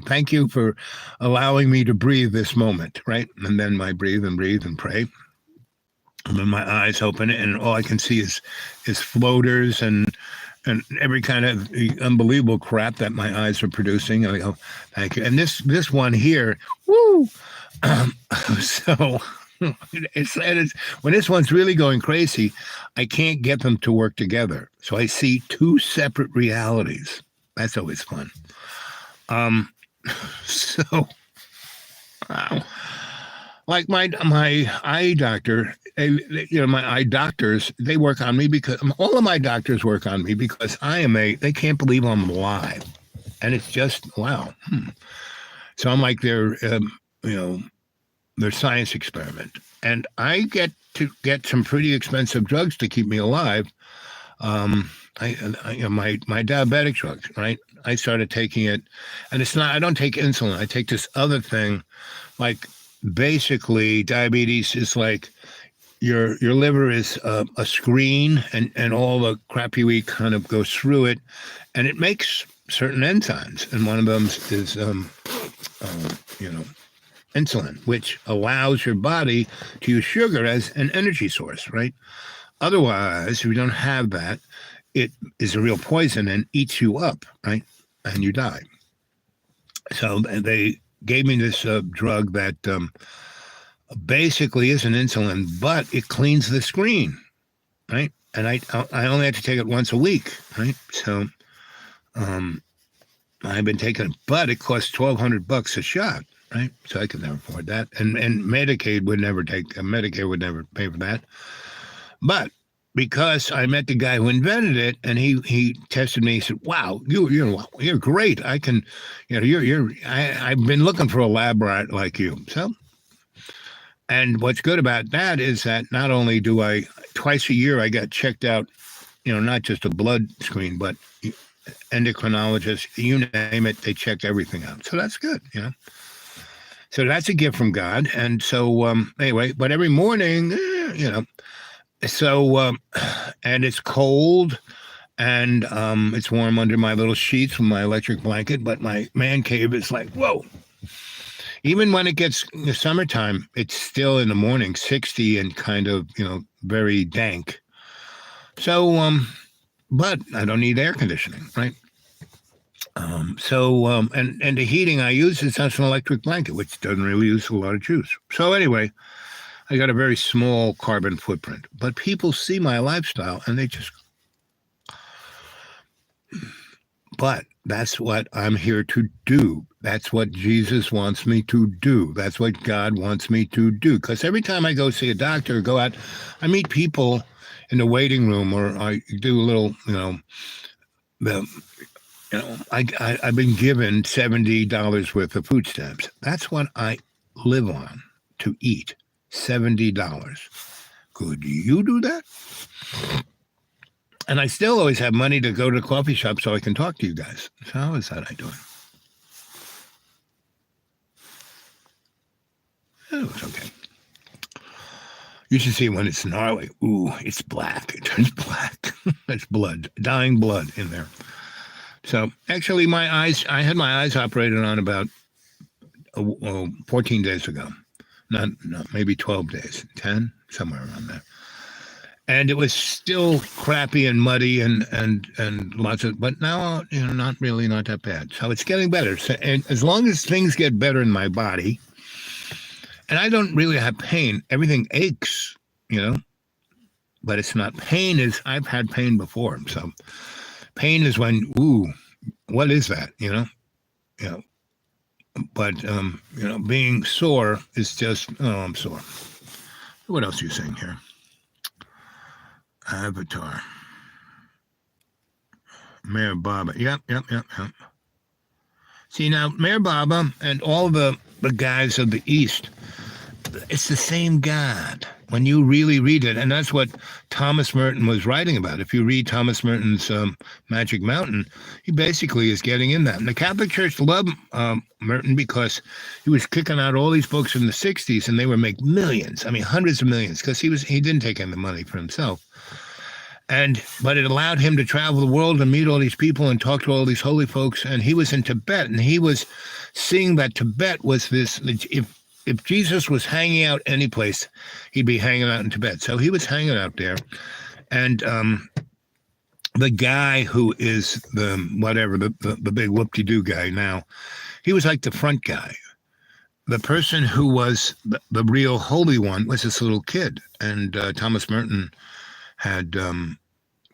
Thank you for allowing me to breathe this moment, right? And then I breathe and pray. And then my eyes open, and all I can see is floaters and every kind of unbelievable crap that my eyes are producing. And I go, thank you. And this one here, woo! So it's when this one's really going crazy, I can't get them to work together. So I see two separate realities. That's always fun. So wow. Like my eye doctor, my eye doctors, they work on me because all of my doctors work on me because they can't believe I'm alive. And it's just, wow. So I'm like their science experiment. And I get to get some pretty expensive drugs to keep me alive. My diabetic drugs, right? I started taking it, and I don't take insulin. I take this other thing, like basically diabetes is like your liver is a screen, and all the crap you eat kind of goes through it, and it makes certain enzymes, and one of them is insulin, which allows your body to use sugar as an energy source, right? Otherwise, if you don't have that, it is a real poison and eats you up, right? And you die. So they gave me this drug that basically is an insulin, but it cleans the screen, right? And I only have to take it once a week, right? So I've been taking it, but it costs $1,200 a shot, right? So I could never afford that, and Medicaid would never pay for that. But because I met the guy who invented it, and he tested me, he said, "Wow, you're great. I can, I've been looking for a lab rat like you." So, and what's good about that is that not only do I twice a year I got checked out, not just a blood screen, but endocrinologist, you name it, they check everything out. So that's good, So that's a gift from God. And so anyway, but every morning, so and it's cold, and it's warm under my little sheets with my electric blanket, but my man cave is like, whoa. Even when it gets summertime, it's still in the morning 60 and kind of, very dank. So but I don't need air conditioning, right? And the heating I use is just an electric blanket, which doesn't really use a lot of juice. So anyway, I got a very small carbon footprint, but people see my lifestyle and they just, but that's what I'm here to do. That's what Jesus wants me to do. That's what God wants me to do. Because every time I go see a doctor or go out, I meet people in the waiting room, or I do a little, I've been given $70 worth of food stamps. That's what I live on to eat. $70. Could you do that? And I still always have money to go to the coffee shop so I can talk to you guys. So how is that I doing? It was okay. You should see when it's gnarly. Ooh, it's black. It turns black. That's blood, dying blood in there. So actually, I had my eyes operated on about 14 days ago. Not, maybe 12 days, 10, somewhere around there. And it was still crappy and muddy and lots of, but now, not that bad. So it's getting better. So, and as long as things get better in my body, and I don't really have pain, everything aches, but it's not pain. I've had pain before. So pain is when, ooh, what is that? But being sore is just, oh, I'm sore. What else are you saying here? Avatar. Mayor Baba. Yep. See, now, Mayor Baba and all the guys of the East, it's the same God when you really read it. And that's what Thomas Merton was writing about. If you read Thomas Merton's Magic Mountain, he basically is getting in that. And the Catholic Church loved Merton because he was kicking out all these books in the 60s, and they would make millions, hundreds of millions, because he didn't take any money for himself. But it allowed him to travel the world and meet all these people and talk to all these holy folks. And he was in Tibet, and he was seeing that Tibet was this, if Jesus was hanging out any place, he'd be hanging out in Tibet. So he was hanging out there. And the guy who is the big whoop-de-doo guy now, he was like the front guy. The person who was the real holy one was this little kid. And Thomas Merton had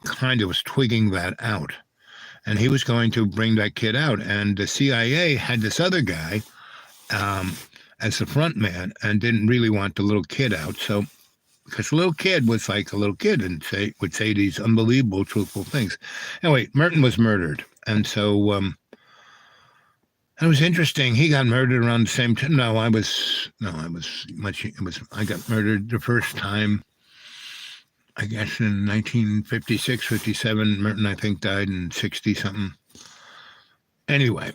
kind of was twigging that out. And he was going to bring that kid out. And the CIA had this other guy as the front man and didn't really want the little kid out. So, because the little kid was like a little kid and would say these unbelievable, truthful things. Anyway, Merton was murdered. And so it was interesting. He got murdered around the same time. I got murdered the first time, I guess, in 1956, 57. Merton, I think, died in 60-something. Anyway,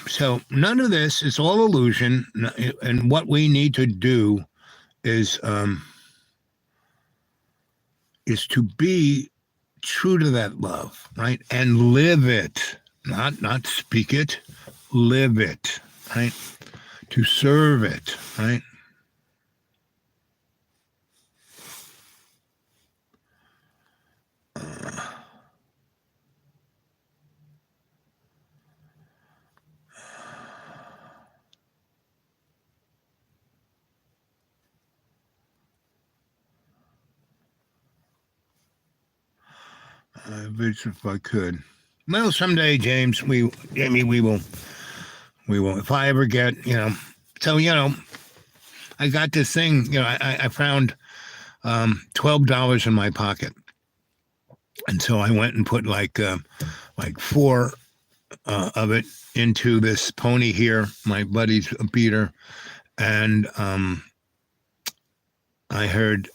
so none of this is all illusion. And what we need to do is to be true to that love, right? And live it, not speak it, live it, right? To serve it, right? If I could. Well, someday, James, we will. If I ever get, so, I got this thing, I found $12 in my pocket. And so I went and put like 4 of it into this pony here, my buddy's beater. And I heard,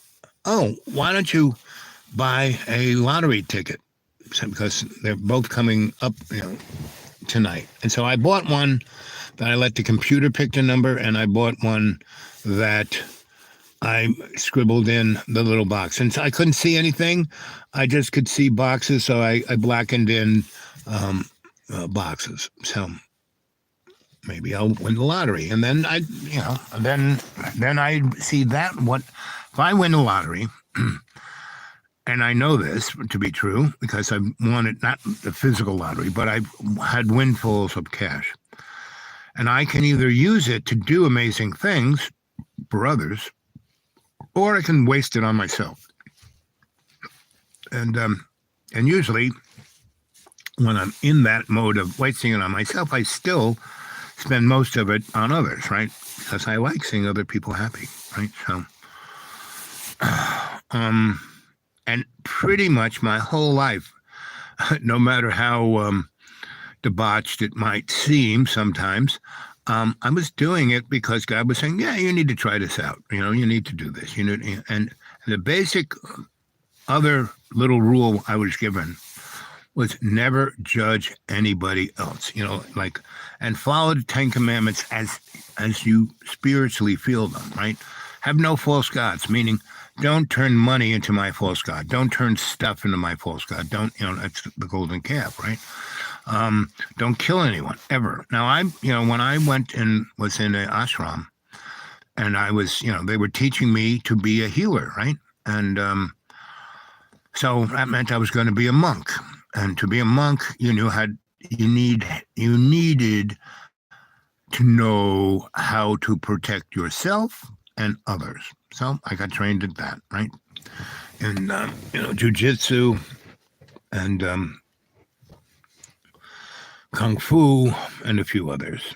oh, why don't you buy a lottery ticket? Because they're both coming up, tonight. And so I bought one that I let the computer pick the number, and I bought one that I scribbled in the little box. Since I couldn't see anything, I just could see boxes, so I blackened in boxes. So maybe I'll win the lottery. And then then I see that if I win the lottery, and I know this to be true because I've won it, not the physical lottery, but I've had windfalls of cash. And I can either use it to do amazing things for others, or I can waste it on myself. And usually when I'm in that mode of wasting it on myself, I still spend most of it on others, right? Because I like seeing other people happy, right? So, and pretty much my whole life, no matter how debauched it might seem sometimes, I was doing it because God was saying, yeah, you need to try this out. You need to do this. And the basic other little rule I was given was never judge anybody else, and follow the 10 Commandments as you spiritually feel them, right? Have no false gods, meaning don't turn money into my false god. Don't turn stuff into my false god. Don't, that's the golden calf, right? Don't kill anyone ever. Now, when I went and was in an ashram, and I was, they were teaching me to be a healer, right? And so that meant I was going to be a monk. And to be a monk, you needed to know how to protect yourself and others. So I got trained at that, right? And jujitsu and kung fu and a few others.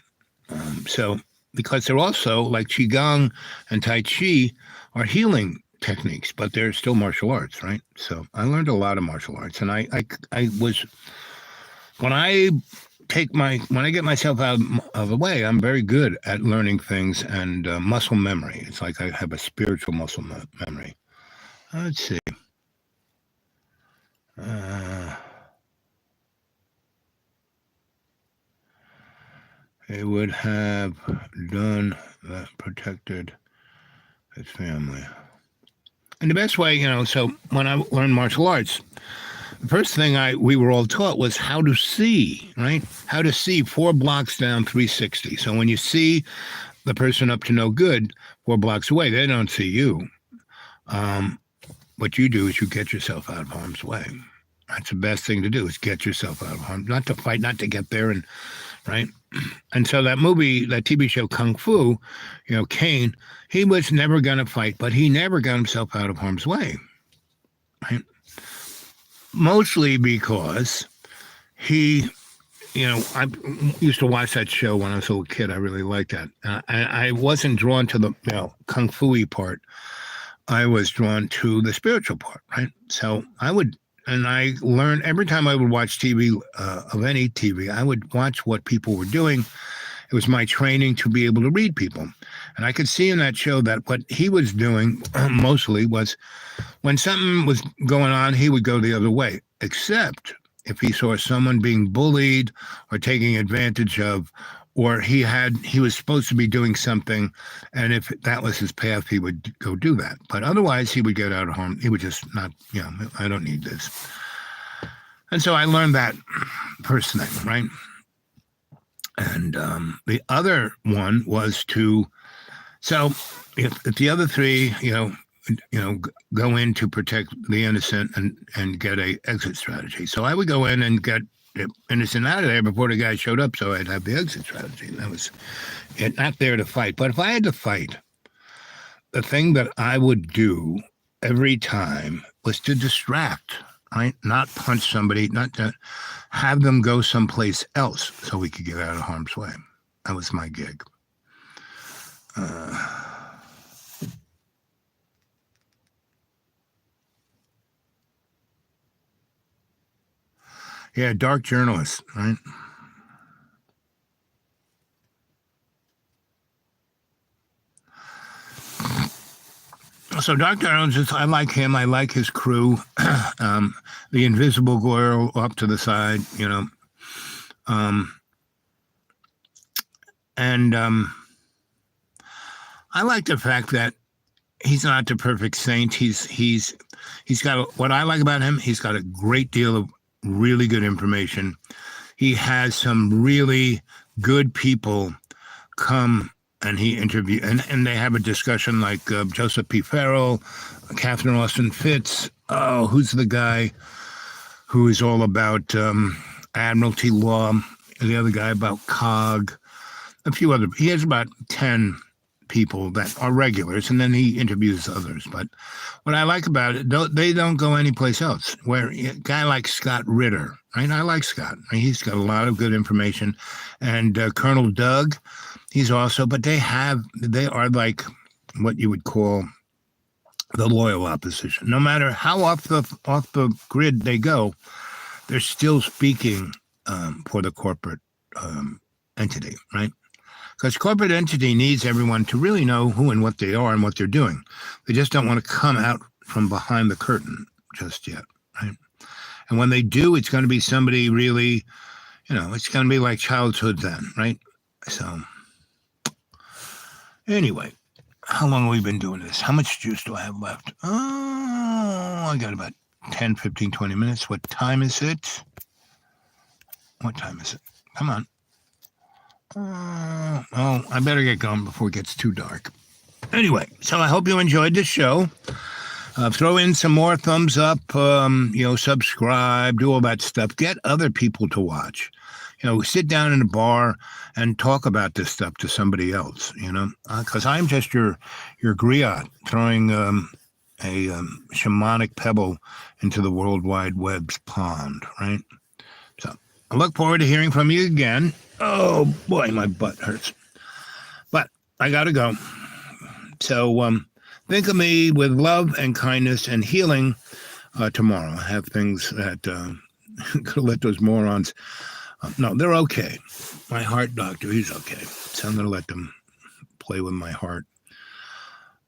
So because they're also like qigong and tai chi are healing techniques, but they're still martial arts, right? So I learned a lot of martial arts, and I was when I get myself out of the way, I'm very good at learning things and muscle memory. It's like I have a spiritual muscle memory. Let's see. They would have done that, protected his family. And the best way, so when I learned martial arts, the first thing we were all taught was how to see, right? How to see 4 blocks down, 360. So when you see the person up to no good 4 blocks away, they don't see you. What you do is you get yourself out of harm's way. That's the best thing to do, is get yourself out of harm, not to fight, not to get there, and right? And so that TV show Kung Fu, Kane, he was never going to fight, but he never got himself out of harm's way, right? Mostly because I used to watch that show when I was a little kid. I really liked that. I wasn't drawn to the kung fu-y part. I was drawn to the spiritual part, right? So I learned every time I would watch TV, of any TV, I would watch what people were doing. It was my training to be able to read people. And I could see in that show that what he was doing mostly was when something was going on, he would go the other way, except if he saw someone being bullied or taking advantage of, or he was supposed to be doing something, and if that was his path, he would go do that. But otherwise, he would get out of harm. He would just not, I don't need this. And so I learned that first thing, right? And the other one was so if the other 3, go in to protect the innocent and get a exit strategy. So I would go in and get the innocent out of there before the guy showed up, so I'd have the exit strategy. And that was it, not there to fight. But if I had to fight, the thing that I would do every time was to distract, right? Not punch somebody, not to have them go someplace else so we could get out of harm's way. That was my gig. Yeah, dark journalist, right? So Dr. Jones, I like him. I like his crew. The invisible girl up to the side, and I like the fact that he's not the perfect saint. He's got what I like about him. He's got a great deal of really good information. He has some really good people come and he interview and they have a discussion, like Joseph P. Farrell, Catherine Austin Fitz. Oh, who's the guy who is all about admiralty law? The other guy about COG. A few other. He has about 10 people that are regulars, and then he interviews others. But what I like about it, they don't go anyplace else. Where a guy like Scott Ritter, right? I like Scott. He's got a lot of good information, and Colonel Doug, he's also. But they are like what you would call the loyal opposition. No matter how off the grid they go, they're still speaking for the corporate entity, right? Because corporate entity needs everyone to really know who and what they are and what they're doing. They just don't want to come out from behind the curtain just yet, right? And when they do, it's going to be somebody really, it's going to be like childhood then, right? So anyway, how long have we been doing this? How much juice do I have left? Oh, I got about 10, 15, 20 minutes. What time is it? What time is it? Come on. I better get going before it gets too dark. Anyway, so I hope you enjoyed this show. Throw in some more thumbs up, subscribe, do all that stuff. Get other people to watch. Sit down in a bar and talk about this stuff to somebody else, because I'm just your griot throwing a shamanic pebble into the World Wide Web's pond, right? So I look forward to hearing from you again. Oh, boy, my butt hurts. But I got to go. So think of me with love and kindness and healing tomorrow. I have things that could let those morons. No, they're okay. My heart doctor, he's okay. So I'm going to let them play with my heart.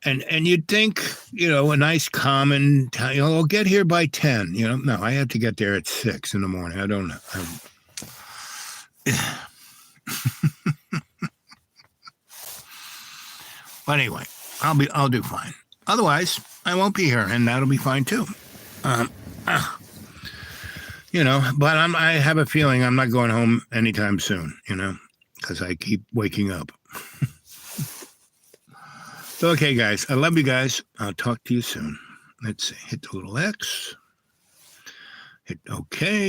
And you'd think, a nice common time, I'll get here by 10. No, I have to get there at 6 in the morning. I don't know. But anyway, I'll do fine. Otherwise, I won't be here, and that'll be fine too. But I have a feeling I'm not going home anytime soon, because I keep waking up. So, okay, guys, I love you guys. I'll talk to you soon. Let's see, hit the little X. Hit OK.